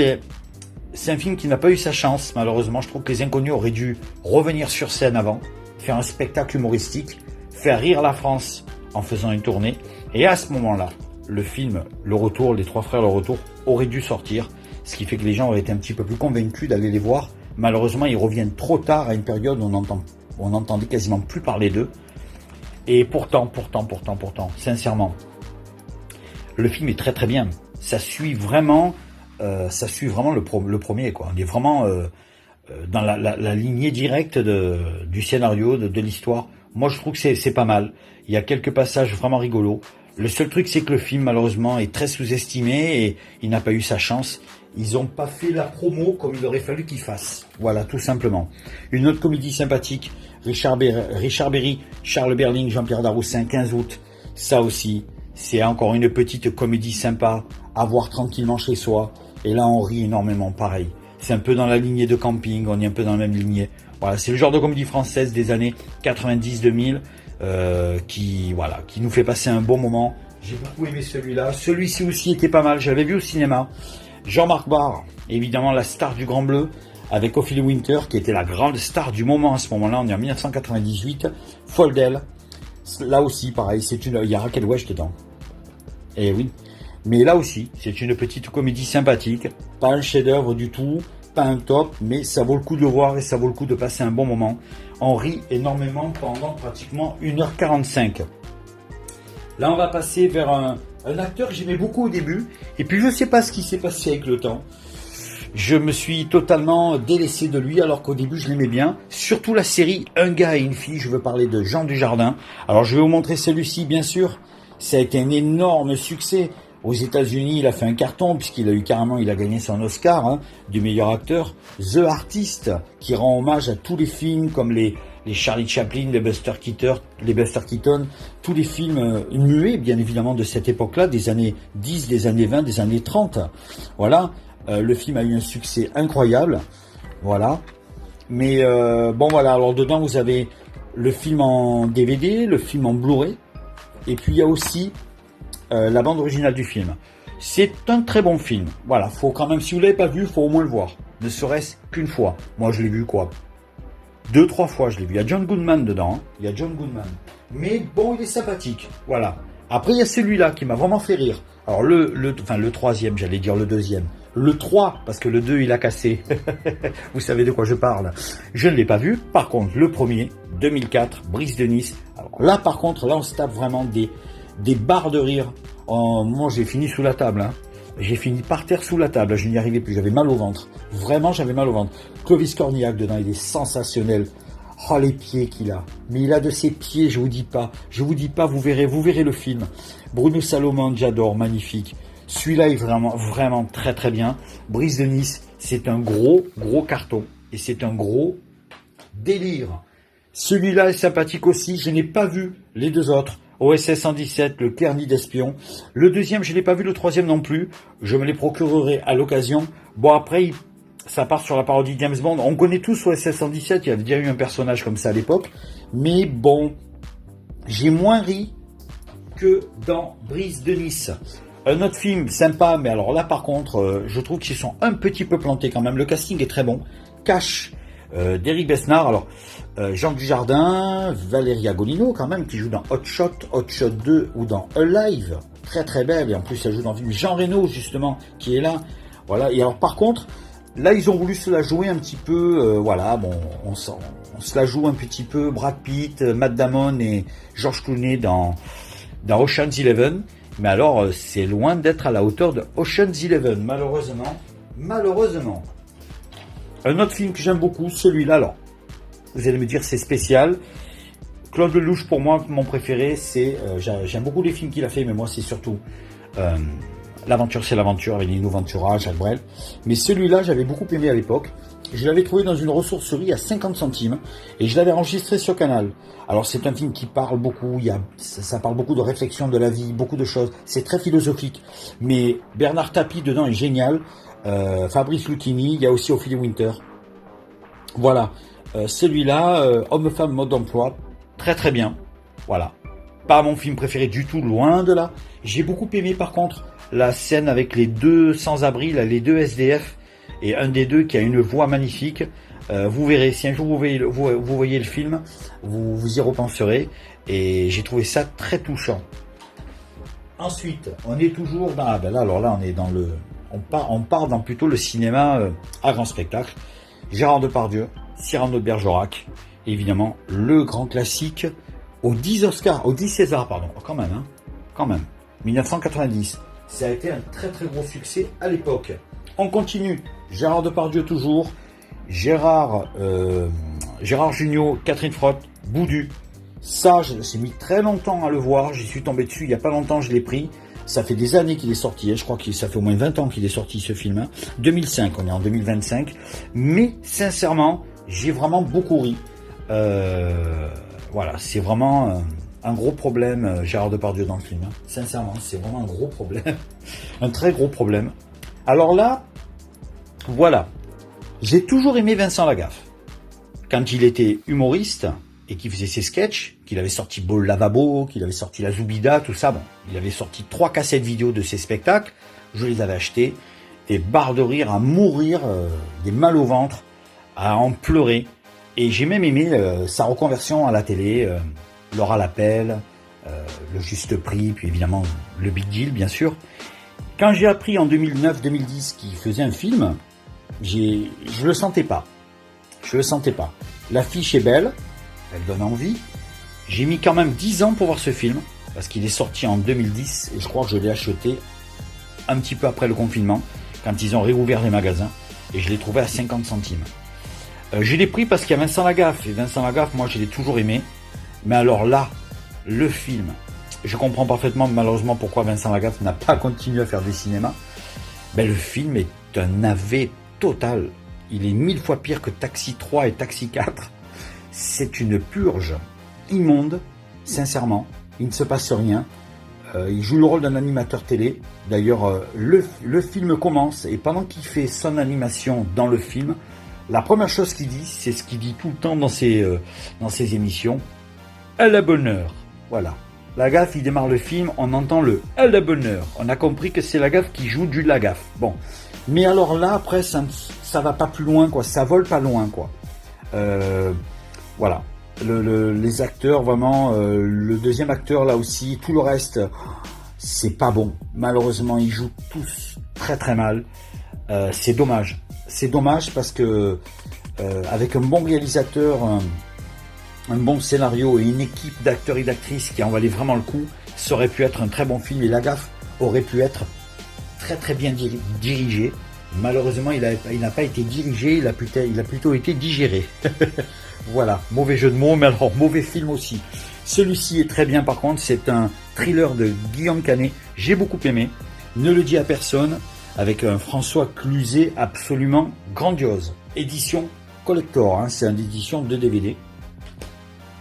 c'est un film qui n'a pas eu sa chance, malheureusement. Je trouve que Les Inconnus auraient dû revenir sur scène avant, faire un spectacle humoristique, faire rire la France en faisant une tournée. Et à ce moment-là, le film Le Retour, Les Trois Frères Le Retour, aurait dû sortir. Ce qui fait que les gens auraient été un petit peu plus convaincus d'aller les voir. Malheureusement, ils reviennent trop tard à une période où on n'entendait quasiment plus parler d'eux. Et pourtant, sincèrement, le film est très très bien. Ça suit vraiment le premier, quoi. On est vraiment dans la lignée directe du scénario, de l'histoire. Moi, je trouve que c'est pas mal. Il y a quelques passages vraiment rigolos. Le seul truc, c'est que le film, malheureusement, est très sous-estimé et il n'a pas eu sa chance. Ils n'ont pas fait la promo comme il aurait fallu qu'ils fassent. Voilà, tout simplement. Une autre comédie sympathique, Richard Berry, Charles Berling, Jean-Pierre Daroussin, 15 août. Ça aussi, c'est encore une petite comédie sympa à voir tranquillement chez soi. Et là, on rit énormément, pareil. C'est un peu dans la lignée de Camping, on est un peu dans la même lignée. Voilà, c'est le genre de comédie française des années 90-2000 qui nous fait passer un bon moment. J'ai beaucoup aimé celui-là. Celui-ci aussi était pas mal, j'avais vu au cinéma. Jean-Marc Barr, évidemment la star du Grand Bleu, avec Ophélie Winter, qui était la grande star du moment à ce moment-là, on est en 1998. Folle d'elle, là aussi pareil, il y a Raquel Welch dedans. Et oui, Mais là aussi, c'est une petite comédie sympathique, pas un chef-d'œuvre du tout, pas un top, mais ça vaut le coup de voir et ça vaut le coup de passer un bon moment. On rit énormément pendant pratiquement 1h45. Là, on va passer vers un acteur que j'aimais beaucoup au début, et puis je ne sais pas ce qui s'est passé avec le temps. Je me suis totalement délaissé de lui alors qu'au début je l'aimais bien. Surtout la série Un gars et une fille, je veux parler de Jean Dujardin. Alors je vais vous montrer celui-ci bien sûr. Ça a été un énorme succès. Aux États-Unis, il a fait un carton puisqu'il a eu carrément, il a gagné son Oscar du meilleur acteur. The Artist, qui rend hommage à tous les films comme les Charlie Chaplin, les Buster Keaton, tous les films muets bien évidemment de cette époque-là, des années 10, des années 20, des années 30. Voilà. Le film a eu un succès incroyable, voilà. Mais bon voilà, alors dedans vous avez le film en DVD, le film en Blu-ray, et puis il y a aussi la bande originale du film. C'est un très bon film, voilà. Faut quand même, si vous l'avez pas vu, faut au moins le voir, ne serait-ce qu'une fois. Moi je l'ai vu quoi, 2-3 fois je l'ai vu. Il y a John Goodman dedans, il y a John Goodman. Mais bon, il est sympathique, voilà. Après il y a celui-là qui m'a vraiment fait rire. Alors le troisième, j'allais dire le deuxième. Le 3, parce que le 2, il a cassé. Vous savez de quoi je parle. Je ne l'ai pas vu. Par contre, le premier, 2004, Brise de Nice. Alors là, par contre, là, on se tape vraiment des barres de rire. Oh, moi, j'ai fini sous la table. J'ai fini par terre sous la table. Je n'y arrivais plus. J'avais mal au ventre. Vraiment, j'avais mal au ventre. Clovis Cornillac, dedans, il est sensationnel. Oh, les pieds qu'il a. Mais il a de ses pieds, je vous dis pas. Je vous dis pas, vous verrez le film. Bruno Salomon, j'adore, magnifique. Celui-là est vraiment très très bien. Brise de Nice, c'est un gros carton. Et c'est un gros délire. Celui-là est sympathique aussi. Je n'ai pas vu les deux autres. OSS 117, le Kerni d'espion. Le deuxième, je n'ai pas vu, le troisième non plus. Je me les procurerai à l'occasion. Bon, après, ça part sur la parodie James Bond. On connaît tous OSS 117. Il y avait déjà eu un personnage comme ça à l'époque. Mais bon, j'ai moins ri que dans Brise de Nice. Un autre film sympa, mais alors là par contre, je trouve qu'ils sont un petit peu plantés quand même. Le casting est très bon. Cash d'Éric Besnard. Alors, Jean Dujardin, Valeria Golino quand même, qui joue dans Hot Shot 2 ou dans Alive. Très très belle. Et en plus, elle joue dans le film. Jean Reno justement, qui est là. Voilà. Et alors par contre, là ils ont voulu se la jouer un petit peu. Voilà, bon, on se la joue un petit peu. Brad Pitt, Matt Damon et George Clooney dans Ocean's 11. Mais alors, c'est loin d'être à la hauteur de Ocean's 11, malheureusement. Un autre film que j'aime beaucoup, celui-là, alors, vous allez me dire, c'est spécial. Claude Lelouch, pour moi, mon préféré, c'est... j'aime beaucoup les films qu'il a fait, mais moi, c'est surtout... L'aventure, c'est l'aventure, avec Lino Ventura, Jacques Brel. Mais celui-là, j'avais beaucoup aimé à l'époque. Je l'avais trouvé dans une ressourcerie à 50 centimes et je l'avais enregistré sur Canal. Alors c'est un film qui parle beaucoup, ça parle beaucoup de réflexion de la vie, beaucoup de choses. C'est très philosophique. Mais Bernard Tapie dedans est génial. Fabrice Lucchini, il y a aussi Ophélie Winter. Voilà. Celui-là, Homme-Femme, mode d'emploi, très très bien. Voilà. Pas mon film préféré du tout, loin de là. J'ai beaucoup aimé par contre la scène avec les deux sans-abri, les deux SDF. Et un des deux qui a une voix magnifique. Vous verrez, si un jour vous voyez le film, vous y repenserez. Et j'ai trouvé ça très touchant. Ensuite, on est toujours dans... Ah ben là, alors là, on est dans le... On part dans plutôt le cinéma à grand spectacle. Gérard Depardieu, Cyrano de Bergerac. Évidemment, le grand classique aux 10 Césars, pardon. Quand même. 1990. Ça a été un très très gros succès à l'époque. On continue. Gérard Depardieu toujours. Gérard Jugnot, Catherine Frotte, Boudu. Ça, j'ai mis très longtemps à le voir. J'y suis tombé dessus il n'y a pas longtemps, je l'ai pris. Ça fait des années qu'il est sorti. Je crois que ça fait au moins 20 ans qu'il est sorti ce film. 2005, on est en 2025. Mais sincèrement, j'ai vraiment beaucoup ri. Voilà, c'est vraiment un gros problème, Gérard Depardieu dans le film. Sincèrement, c'est vraiment un gros problème. Un très gros problème. Alors là, voilà. J'ai toujours aimé Vincent Lagaffe. Quand il était humoriste et qu'il faisait ses sketchs, qu'il avait sorti Bol Lavabo, qu'il avait sorti La Zoubida, tout ça, bon, il avait sorti 3 cassettes vidéo de ses spectacles. Je les avais achetés. Des barres de rire à mourir, des mal au ventre, à en pleurer. Et j'ai même aimé sa reconversion à la télé, Laura l'appel, Le Juste Prix, puis évidemment le Big Deal, bien sûr. Quand j'ai appris en 2009-2010 qu'il faisait un film, je le sentais pas. Je le sentais pas. L'affiche est belle, elle donne envie. J'ai mis quand même 10 ans pour voir ce film, parce qu'il est sorti en 2010, et je crois que je l'ai acheté un petit peu après le confinement, quand ils ont réouvert les magasins, et je l'ai trouvé à 50 centimes. Je l'ai pris parce qu'il y a Vincent Lagaffe, et Vincent Lagaffe, moi je l'ai toujours aimé, mais alors là, le film, je comprends parfaitement malheureusement pourquoi Vincent Lagaffe n'a pas continué à faire du cinéma. Ben, le film est un navet total. Il est 1000 fois pire que Taxi 3 et Taxi 4. C'est une purge immonde, sincèrement. Il ne se passe rien. Il joue le rôle d'un animateur télé. D'ailleurs, le film commence et pendant qu'il fait son animation dans le film, la première chose qu'il dit, c'est ce qu'il dit tout le temps dans ses émissions. À la bonne heure. Voilà. Lagaffe, il démarre le film, on entend le « à la bonne heure ». On a compris que c'est Lagaffe qui joue du Lagaffe. Bon. Mais alors là, après, ça va pas plus loin, quoi. Ça vole pas loin, quoi. Voilà. Les acteurs, vraiment, le deuxième acteur, là aussi, tout le reste, c'est pas bon. Malheureusement, ils jouent tous très très mal. C'est dommage. C'est dommage parce que, avec un bon réalisateur, un bon scénario et une équipe d'acteurs et d'actrices qui en valaient vraiment le coup, ça aurait pu être un très bon film et Lagaffe aurait pu être très très bien dirigé. Malheureusement, il n'a pas été dirigé, il a plutôt été digéré. Voilà, mauvais jeu de mots, mais alors mauvais film aussi. Celui-ci est très bien par contre, c'est un thriller de Guillaume Canet, j'ai beaucoup aimé. Ne le dis à personne, avec un François Cluzet absolument grandiose. Édition collector, hein, c'est une édition de DVD.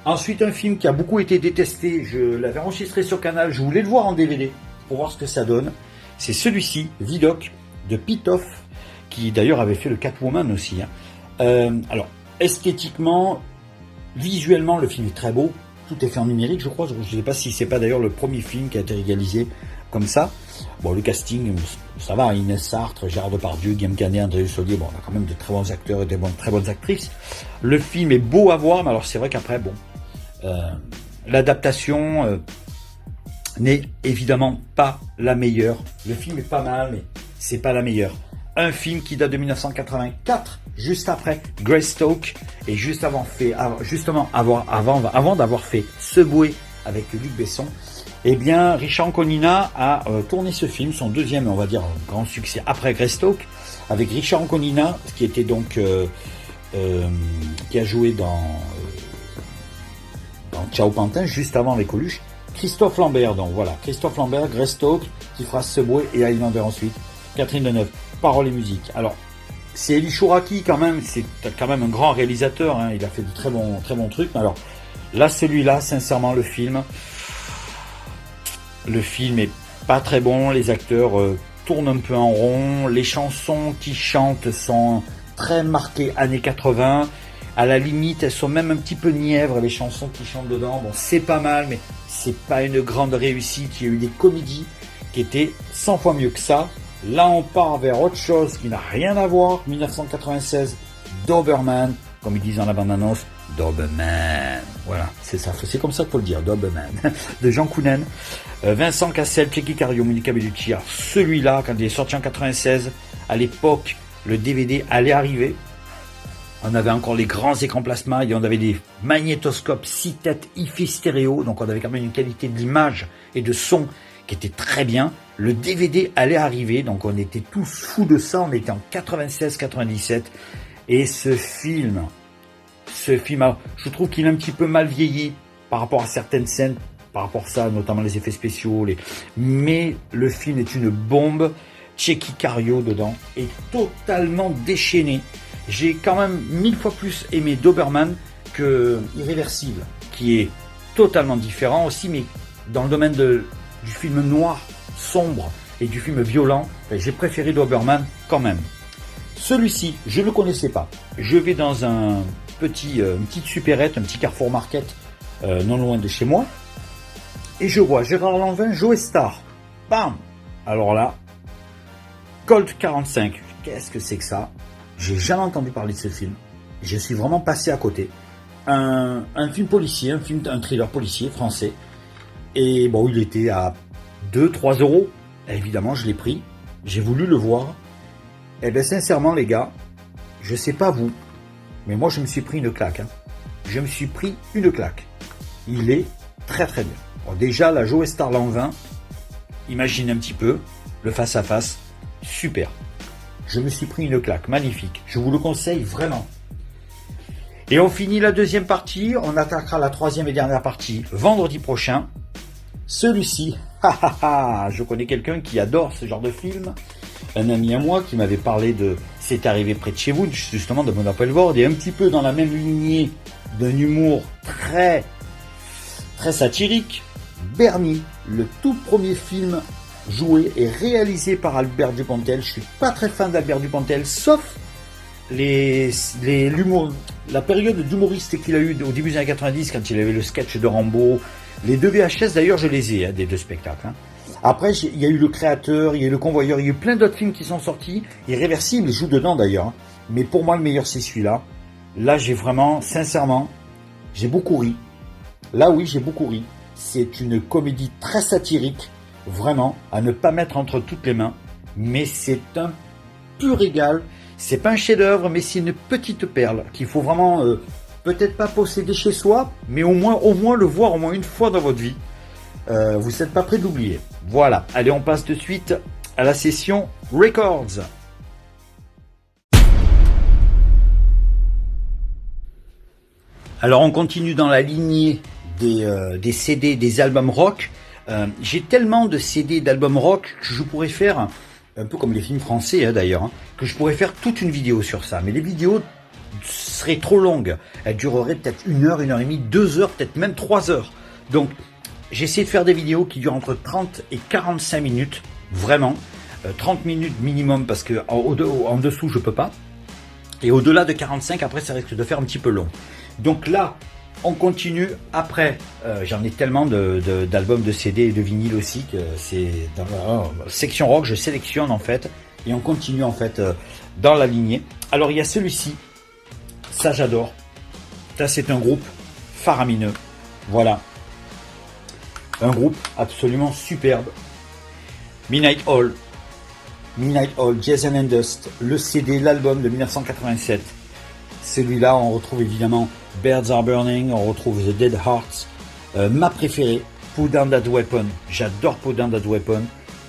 Ensuite, un film qui a beaucoup été détesté, je l'avais enregistré sur Canal, je voulais le voir en DVD pour voir ce que ça donne. C'est celui-ci, Vidocq, de Pitof, qui d'ailleurs avait fait le Catwoman aussi. Alors, esthétiquement, visuellement, le film est très beau, tout est fait en numérique, je crois. Je ne sais pas si c'est pas d'ailleurs le premier film qui a été réalisé comme ça. Bon, le casting, ça va, Inès Sartre, Gérard Depardieu, Guillaume Canet, André Dussolier, bon, on a quand même de très bons acteurs et de très bonnes actrices. Le film est beau à voir, mais alors c'est vrai qu'après, bon, l'adaptation n'est évidemment pas la meilleure. Le film est pas mal, mais c'est pas la meilleure. Un film qui date de 1984, juste après Greystoke, et juste avant d'avoir fait Subway avec Luc Besson, eh bien, Richard Anconina a tourné ce film, son deuxième, on va dire, grand succès après Greystoke, avec Richard Anconina, qui était donc qui a joué dans Ciao Pantin, juste avant avec Coluche. Christophe Lambert, donc voilà, Christophe Lambert, Greystoke, qui fera Subway et Highlander ensuite. Catherine Deneuve, paroles et musique. Alors, c'est Elie Chouraki quand même, c'est quand même un grand réalisateur, hein, il a fait de très bons trucs. Mais alors, là, celui-là, sincèrement, le film est pas très bon, les acteurs tournent un peu en rond, les chansons qui chantent sont très marquées années 80, à la limite, elles sont même un petit peu nièvres, les chansons qui chantent dedans. Bon, c'est pas mal, mais c'est pas une grande réussite. Il y a eu des comédies qui étaient 100 fois mieux que ça. Là, on part vers autre chose qui n'a rien à voir. 1996, Doberman, comme ils disent dans la bande-annonce, Doberman. Voilà, c'est ça, c'est comme ça qu'il faut le dire, Doberman. De Jean Kounen, Vincent Cassel, Tchéky Cario, Monica Bellucci. Alors, celui-là, quand il est sorti en 96, à l'époque, le DVD allait arriver. On avait encore les grands écrans plasma et on avait des magnétoscopes 6 têtes hi-fi stéréo, donc on avait quand même une qualité de l'image et de son qui était très bien. Le DVD allait arriver, donc on était tous fous de ça, on était en 96-97, et ce film, alors, je trouve qu'il est un petit peu mal vieilli par rapport à certaines scènes, par rapport à ça, notamment les effets spéciaux, mais le film est une bombe. Tchéky Cario dedans est totalement déchaîné. J'ai quand même 1000 fois plus aimé Doberman que Irréversible, qui est totalement différent aussi, mais dans le domaine du film noir, sombre et du film violent, j'ai préféré Doberman quand même. Celui-ci, je ne le connaissais pas. Je vais dans une petite supérette, un petit Carrefour Market, non loin de chez moi, et je vois Gérard Lanvin, Joe Star. Bam! Alors là, Colt 45, qu'est-ce que c'est que ça? J'ai jamais entendu parler de ce film. Je suis vraiment passé à côté. Un film policier, un thriller policier français. Et bon, il était à 2-3 euros. Et évidemment, je l'ai pris. J'ai voulu le voir. Et bien, sincèrement, les gars, je sais pas vous, mais moi, je me suis pris une claque. Hein. Je me suis pris une claque. Il est très très bien. Bon, déjà, la Joe Star l'an 20, imagine un petit peu le face-à-face. Super. Je me suis pris une claque. Magnifique. Je vous le conseille vraiment. Et on finit la deuxième partie. On attaquera la troisième et dernière partie vendredi prochain. Celui-ci, je connais quelqu'un qui adore ce genre de film. Un ami à moi qui m'avait parlé de C'est arrivé près de chez vous, justement de Monopoly World, et un petit peu dans la même lignée d'un humour très, très satirique. Bernie, le tout premier film joué et réalisé par Albert Dupontel. Je suis pas très fan d'Albert Dupontel, sauf l'humour, la période d'humoriste qu'il a eu au début des années 90 quand il avait le sketch de Rambo. Les deux VHS d'ailleurs je les ai, des deux spectacles. Hein. Après il y a eu le créateur, il y a eu le convoyeur, il y a eu plein d'autres films qui sont sortis. Irréversible, il joue dedans d'ailleurs. Hein. Mais pour moi le meilleur c'est celui-là. Là j'ai vraiment, sincèrement, j'ai beaucoup ri. Là oui j'ai beaucoup ri. C'est une comédie très satirique, vraiment, à ne pas mettre entre toutes les mains. Mais c'est un pur régal. C'est pas un chef-d'œuvre, mais c'est une petite perle qu'il faut vraiment peut-être pas posséder chez soi, mais au moins le voir au moins une fois dans votre vie. Vous n'êtes pas prêt d'oublier. Voilà. Allez, on passe de suite à la session Records. Alors, on continue dans la lignée des CD, des albums rock. J'ai tellement de CD d'albums rock que je pourrais faire, un peu comme les films français hein, d'ailleurs, hein, que je pourrais faire toute une vidéo sur ça. Mais les vidéos seraient trop longues. Elles dureraient peut-être 1 heure, 1 heure et demie, 2 heures, peut-être même 3 heures. Donc, j'essaie de faire des vidéos qui durent entre 30 et 45 minutes, vraiment. 30 minutes minimum parce que en dessous, je peux pas. Et au-delà de 45, après, ça risque de faire un petit peu long. Donc là, on continue. Après, j'en ai tellement d'albums de CD et de vinyle aussi que c'est dans la section rock, je sélectionne en fait. Et on continue en fait dans la lignée. Alors il y a celui-ci. Ça j'adore. Ça c'est un groupe faramineux. Voilà. Un groupe absolument superbe. Midnight Oil. Midnight Oil, Jason and Dust. Le CD, l'album de 1987. Celui-là, on retrouve évidemment Birds Are Burning, on retrouve The Dead Hearts. Ma préférée, Put Down That Weapon. J'adore Put Down That Weapon.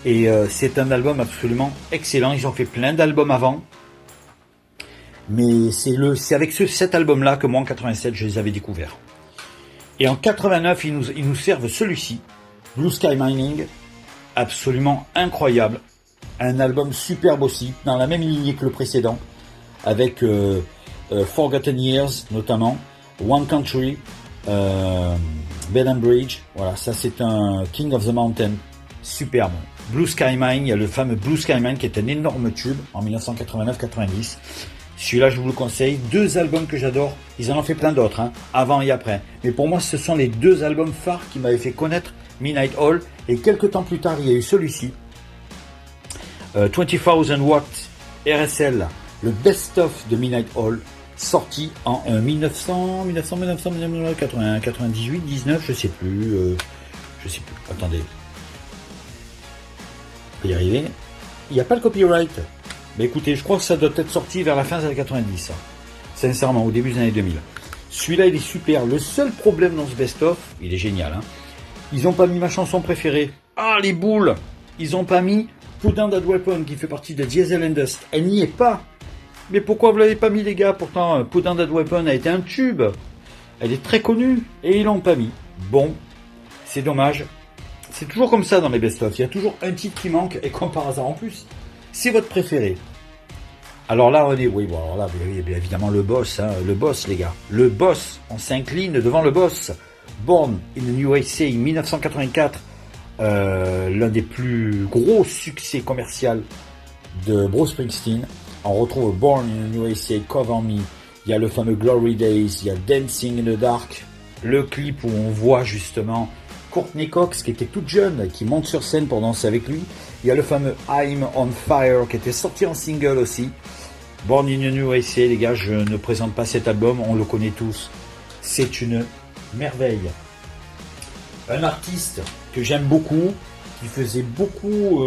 Et c'est un album absolument excellent. Ils ont fait plein d'albums avant. Mais c'est avec cet album-là que moi, en 87, je les avais découverts. Et en 89, ils nous servent celui-ci, Blue Sky Mining. Absolument incroyable. Un album superbe aussi, dans la même lignée que le précédent. Avec Forgotten Years, notamment. One Country. Bed and Bridge. Voilà, ça c'est un King of the Mountain. Superbe. Blue Sky Mine, il y a le fameux Blue Sky Mine qui est un énorme tube en 1989-90. Celui-là, je vous le conseille. 2 albums que j'adore. Ils en ont fait plein d'autres, hein, avant et après. Mais pour moi, ce sont les 2 albums phares qui m'avaient fait connaître Midnight Oil. Et quelques temps plus tard, il y a eu celui-ci. 20,000 watts RSL, le best-of de Midnight Oil, sorti en 98, 19, je sais plus. Attendez. Je vais y arriver. Il n'y a pas le copyright. Mais écoutez, je crois que ça doit être sorti vers la fin des années 90. Ça. Sincèrement, au début des années 2000. Celui-là, il est super. Le seul problème dans ce best-of, il est génial. Hein. Ils n'ont pas mis ma chanson préférée. Ah, les boules. Ils n'ont pas mis Put Down That Weapon, qui fait partie de Diesel and Dust. Elle n'y est pas. Mais pourquoi vous l'avez pas mis, les gars? Pourtant, Put Down That Weapon a été un tube. Elle est très connue. Et ils l'ont pas mis. Bon, c'est dommage. C'est toujours comme ça dans les best-of. Il y a toujours un titre qui manque. Et comme par hasard en plus, c'est votre préféré. Alors là, on est... Oui, bon, alors là, bien évidemment, le boss. Hein, le boss, les gars. Le boss. On s'incline devant le boss. Born in the USA, 1984. L'un des plus gros succès commerciaux de Bruce Springsteen. On retrouve Born in the USA, Cover Me. Il y a le fameux Glory Days. Il y a Dancing in the Dark. Le clip où on voit justement Courtney Cox qui était toute jeune, qui monte sur scène pour danser avec lui. Il y a le fameux I'm on Fire qui était sorti en single aussi. Born in the USA, les gars, je ne présente pas cet album, on le connaît tous. C'est une merveille. Un artiste que j'aime beaucoup, qui faisait beaucoup,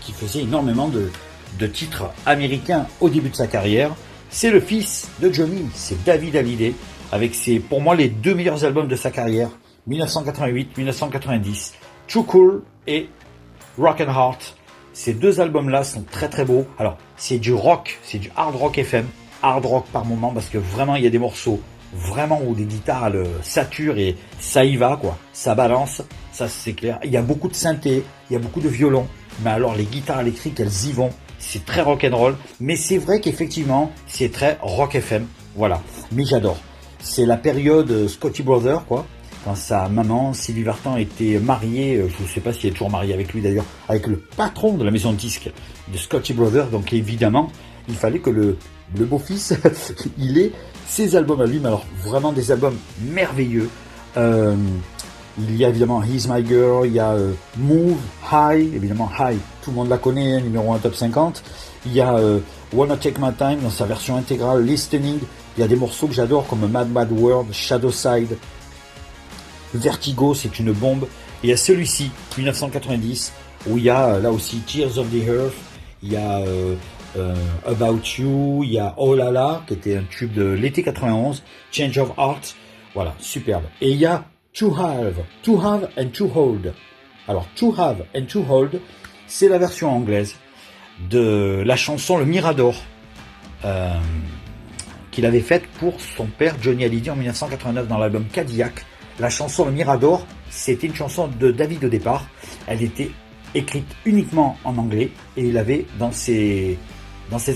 qui faisait énormément de titres américains au début de sa carrière. C'est le fils de Johnny, c'est David Hallyday, avec pour moi les deux meilleurs albums de sa carrière, 1988-1990, Too Cool et Rock and Heart. Ces deux albums-là sont très très beaux. Alors, c'est du rock, c'est du hard rock FM, hard rock par moment, parce que vraiment, il y a des morceaux vraiment où des guitares saturent et ça y va, quoi. Ça balance, ça c'est clair. Il y a beaucoup de synthé, il y a beaucoup de violon, mais alors les guitares électriques, elles y vont. C'est très rock and roll, mais c'est vrai qu'effectivement, c'est très rock FM, voilà. Mais j'adore. C'est la période Scotty Brothers, quoi. Quand sa maman, Sylvie Vartan, était mariée, je ne sais pas si elle est toujours mariée avec lui d'ailleurs, avec le patron de la maison de disques de Scotty Brothers. Donc évidemment, il fallait que le beau-fils, il ait ses albums à lui, mais alors vraiment des albums merveilleux. Il y a évidemment He's My Girl, il y a Move, High, évidemment High, tout le monde la connaît, numéro 1 top 50. Il y a Wanna Take My Time dans sa version intégrale, Listening. Il y a des morceaux que j'adore comme Mad Mad World, Shadow Side, Vertigo, c'est une bombe. Et il y a celui-ci, 1990, où il y a là aussi Tears of the Earth, il y a About You, il y a Oh La La, qui était un tube de l'été 91, Change of Heart, voilà, superbe. Et il y a To Have and To Hold. Alors, To Have and To Hold, c'est la version anglaise de la chanson Le Mirador, qu'il avait faite pour son père Johnny Hallyday en 1989 dans l'album Cadillac. La chanson Le Mirador, c'était une chanson de David au départ. Elle était écrite uniquement en anglais et il l'avait dans ses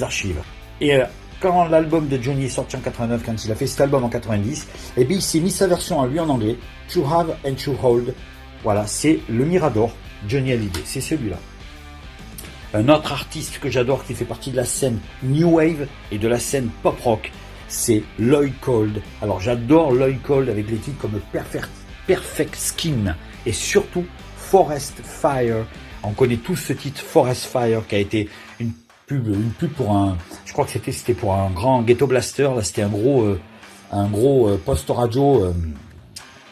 archives. Et quand l'album de Johnny est sorti en 89, quand il a fait cet album en 90, eh bien il s'est mis sa version à lui en anglais, To Have and To Hold. Voilà, c'est Le Mirador, Johnny Hallyday, c'est celui-là. Un autre artiste que j'adore qui fait partie de la scène New Wave et de la scène pop rock, c'est Lloyd Cole. Alors j'adore Lloyd Cole avec les titres comme Perfect Skin et surtout Forest Fire. On connaît tous ce titre Forest Fire qui a été une pub pour je crois que c'était pour un grand Ghetto Blaster. Là c'était un gros poste radio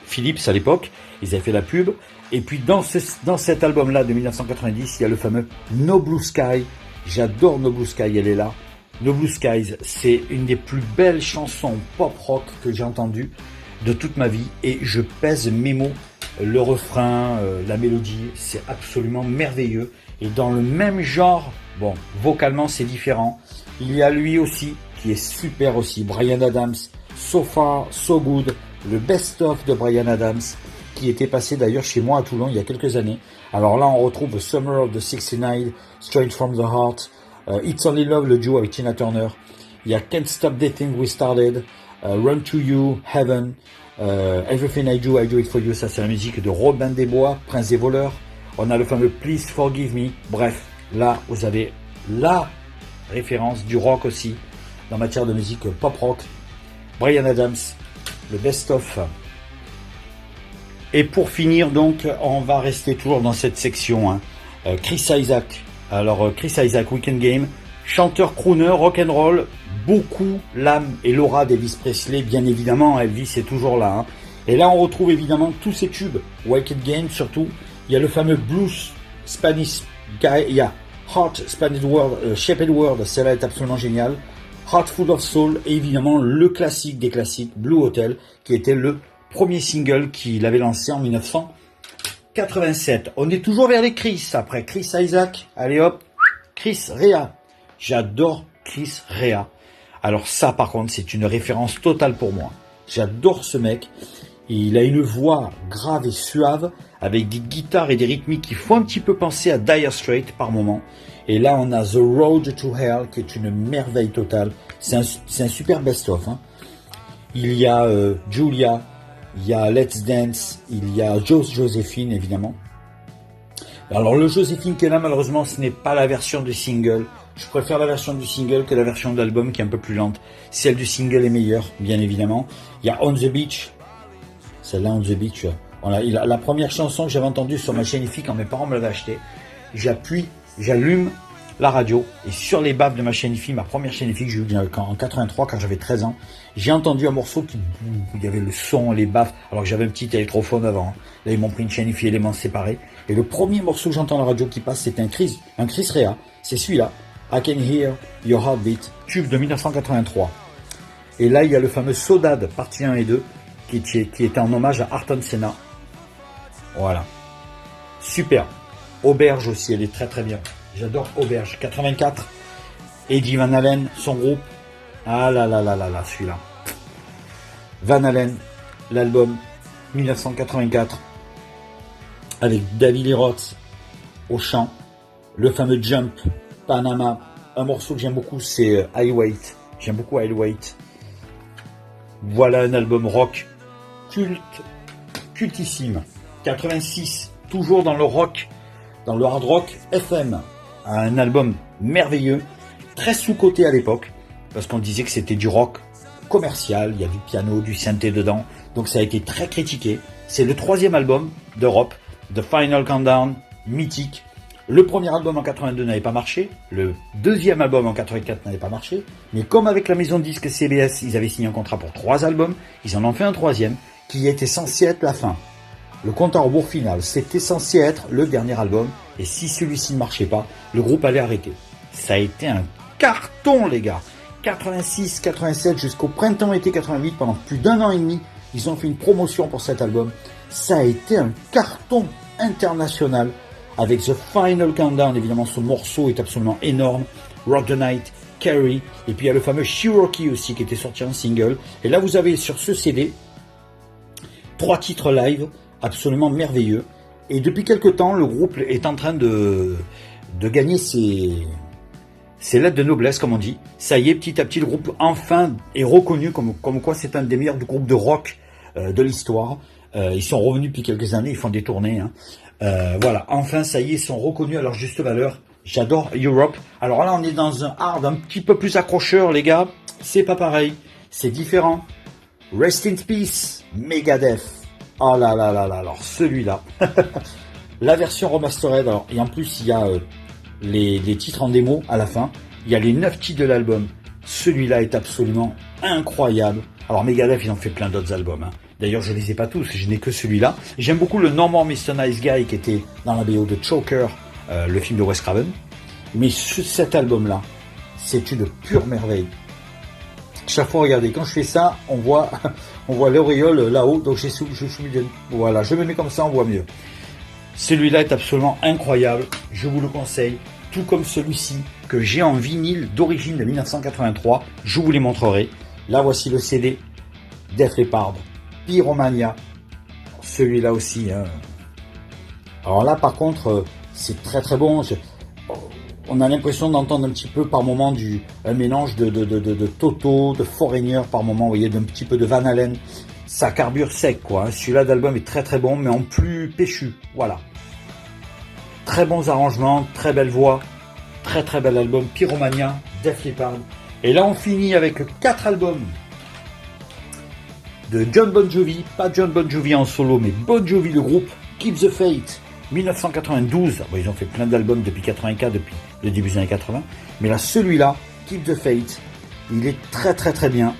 Philips à l'époque. Ils avaient fait la pub. Et puis dans cet album-là de 1990, il y a le fameux No Blue Sky. J'adore No Blue Sky, elle est là. No Blue Skies, c'est une des plus belles chansons pop-rock que j'ai entendues de toute ma vie. Et je pèse mes mots, le refrain, la mélodie, c'est absolument merveilleux. Et dans le même genre, bon, vocalement c'est différent. Il y a lui aussi, qui est super aussi, Bryan Adams, So Far, So Good, le best-of de Bryan Adams, qui était passé d'ailleurs chez moi à Toulon il y a quelques années. Alors là, on retrouve Summer of the 69, Straight from the Heart, It's Only Love, le duo avec Tina Turner. Il y a Can't Stop Dating We Started, Run to You, Heaven, Everything I Do It For You. Ça, c'est la musique de Robin des Bois, Prince des voleurs. On a le fameux Please Forgive Me. Bref, là, vous avez la référence du rock aussi, en matière de musique pop-rock. Bryan Adams, le best-of. Et pour finir, donc, on va rester toujours dans cette section. Hein. Chris Isaak. Alors, Chris Isaak, Weekend Game, chanteur, crooner, rock'n'roll, beaucoup l'âme et l'aura d'Elvis Presley, bien évidemment. Elvis est toujours là. Hein. Et là, on retrouve évidemment tous ces tubes. Weekend Game, surtout. Il y a le fameux Blues Spanish Guy. Il y a Heart Spanish World, Shaped World. Celle-là est absolument géniale. Heart Full of Soul. Et évidemment, le classique des classiques, Blue Hotel, qui était le premier single qu'il avait lancé en 1987. On est toujours vers les Chris. Après Chris Isaak, allez hop, Chris Rea. J'adore Chris Rea. Alors ça, par contre, c'est une référence totale pour moi. J'adore ce mec. Il a une voix grave et suave, avec des guitares et des rythmiques qui font un petit peu penser à Dire Straits par moment. Et là, on a The Road to Hell, qui est une merveille totale. C'est un super best-of. Hein. Il y a Julia. Il y a Let's Dance, il y a Joséphine, évidemment. Alors, le Joséphine qui est là, malheureusement, ce n'est pas la version du single. Je préfère la version du single que la version de l'album qui est un peu plus lente. Celle du single est meilleure, bien évidemment. Il y a On the Beach. Celle-là, On the Beach. La première chanson que j'avais entendue sur ma chaîne IFI quand mes parents me l'avaient achetée. J'allume la radio. Et sur les baffes de ma chaîne IFI, ma première chaîne IFI que j'ai eue en 83, quand j'avais 13 ans, j'ai entendu un morceau où il y avait le son, les baffes, alors que j'avais un petit électrophone avant. Là, ils m'ont pris une chaîne IFI éléments séparés. Et le premier morceau que j'entends à la radio qui passe, c'est un Chris Rea. C'est celui-là. I Can Hear Your Heartbeat, tube de 1983. Et là, il y a le fameux Sodade, partie 1 et 2, qui était en hommage à Ayrton Senna. Voilà. Super. Auberge aussi, elle est très très bien. J'adore Auberge. 84. Eddie Van Halen, son groupe. Ah là là là là là, celui-là. Van Halen, l'album 1984. Avec David Lee Roth au chant. Le fameux Jump, Panama. Un morceau que j'aime beaucoup, c'est I Wait. J'aime beaucoup I Wait. Voilà un album rock cultissime. 86, toujours dans le rock, dans le hard rock FM. Un album merveilleux, très sous-coté à l'époque, parce qu'on disait que c'était du rock commercial, il y a du piano, du synthé dedans, donc ça a été très critiqué. C'est le 3e album d'Europe, The Final Countdown, mythique. Le premier album en 82 n'avait pas marché, le 2e album en 84 n'avait pas marché, mais comme avec la maison de disques CBS, ils avaient signé un contrat pour 3 albums, ils en ont fait un 3e, qui était censé être la fin. Le compte à rebours final, c'était censé être le dernier album, et si celui-ci ne marchait pas, le groupe allait arrêter. Ça a été un carton, les gars. 86, 87, jusqu'au printemps-été 88, pendant plus d'1 an et demi, ils ont fait une promotion pour cet album. Ça a été un carton international, avec The Final Countdown, évidemment, ce morceau est absolument énorme. Rock the Night, Carrie, et puis il y a le fameux Cherokee aussi, qui était sorti en single. Et là, vous avez sur ce CD, 3 titres live, absolument merveilleux. Et depuis quelque temps, le groupe est en train de gagner ses lettres de noblesse, comme on dit. Ça y est, petit à petit, le groupe enfin est reconnu comme quoi c'est un des meilleurs groupes de rock de l'histoire. Ils sont revenus depuis quelques années, ils font des tournées. Voilà, enfin, ça y est, ils sont reconnus à leur juste valeur. J'adore Europe. Alors là, on est dans un hard un petit peu plus accrocheur, les gars. C'est pas pareil, c'est différent. Rest in Peace, Megadeth. Oh là là là là, alors celui-là. La version remastered, alors, et en plus, il y a les titres en démo à la fin. Il y a les 9 titres de l'album. Celui-là est absolument incroyable. Alors Megadeth, ils ont fait plein d'autres albums. D'ailleurs, je ne les ai pas tous, je n'ai que celui-là. J'aime beaucoup le Norman Mr. Nice Guy qui était dans la BO de Choker, le film de Wes Craven. Mais cet album-là, c'est une pure merveille. Chaque fois, regardez, quand je fais ça, on voit l'auréole là-haut, donc voilà, je me mets comme ça, on voit mieux. Celui-là est absolument incroyable, je vous le conseille, tout comme celui-ci que j'ai en vinyle d'origine de 1983, je vous les montrerai. Là, voici le CD Def Leppard, Pyromania, celui-là aussi. Alors là, par contre, c'est très très bon. On a l'impression d'entendre un petit peu par moment un mélange de Toto, de Foreigner par moment, vous voyez, d'un petit peu de Van Halen. Ça carbure sec, quoi. Celui-là d'album est très très bon, mais en plus péchu. Voilà. Très bons arrangements, très belle voix, très très bel album. Pyromania, Def Leppard. Et là, on finit avec 4 albums de John Bon Jovi, pas John Bon Jovi en solo, mais Bon Jovi, le groupe Keep the Faith, 1992. Bon, ils ont fait plein d'albums depuis 84, depuis le début des années 80. Mais là, celui-là, Keep the Faith, il est très très très bien.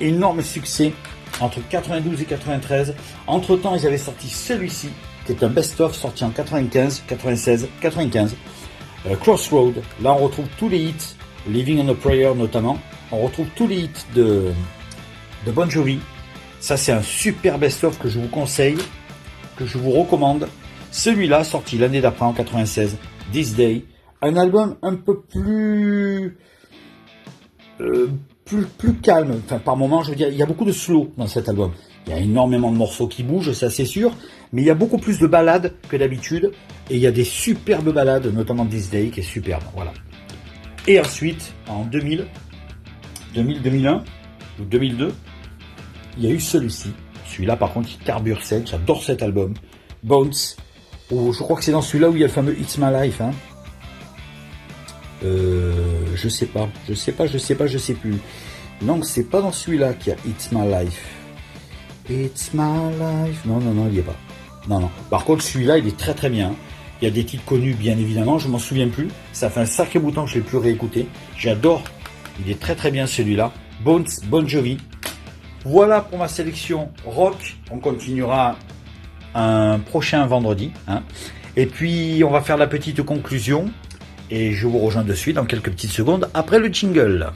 Énorme succès entre 92 et 93. Entre temps, ils avaient sorti celui-ci, qui est un best-of sorti en 95, 96, 95. Crossroad, là on retrouve tous les hits, Living on a Prayer notamment. On retrouve tous les hits de Bon Jovi. Ça, c'est un super best-of que je vous conseille, que je vous recommande. Celui-là, sorti l'année d'après, en 96, This Day. Un album un peu plus calme. Enfin, par moments, je veux dire, il y a beaucoup de slow dans cet album. Il y a énormément de morceaux qui bougent, ça c'est sûr. Mais il y a beaucoup plus de ballades que d'habitude. Et il y a des superbes ballades, notamment This Day, qui est superbe. Voilà. Et ensuite, en 2001 ou 2002, il y a eu celui-ci. Celui-là, par contre, il carbure sec. J'adore cet album. Bones. Oh, je crois que c'est dans celui-là où il y a le fameux It's My Life. Je sais plus. Non, c'est pas dans celui-là qu'il y a It's My Life. It's My Life. Non, il n'y est pas. Non. Par contre, celui-là, il est très très bien. Il y a des titres connus, bien évidemment, je m'en souviens plus. Ça fait un sacré bout de temps que je ne l'ai plus réécouté. J'adore, il est très très bien celui-là. Bon Jovi. Voilà pour ma sélection rock. On continuera un prochain vendredi. Hein. Et puis, on va faire la petite conclusion. Et je vous rejoins de suite dans quelques petites secondes après le jingle.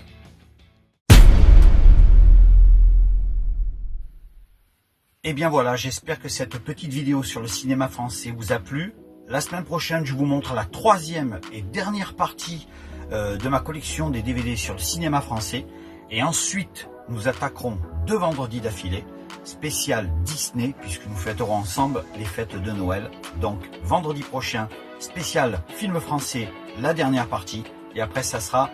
Et bien voilà, j'espère que cette petite vidéo sur le cinéma français vous a plu. La semaine prochaine, je vous montre la troisième et dernière partie de ma collection des DVD sur le cinéma français. Et ensuite, nous attaquerons 2 vendredis d'affilée, spécial Disney, puisque nous fêterons ensemble les fêtes de Noël. Donc, vendredi prochain, spécial film français, la dernière partie. Et après, ça sera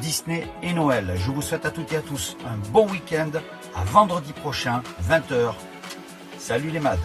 Disney et Noël. Je vous souhaite à toutes et à tous un bon week-end. À vendredi prochain, 20 h. Salut les mads.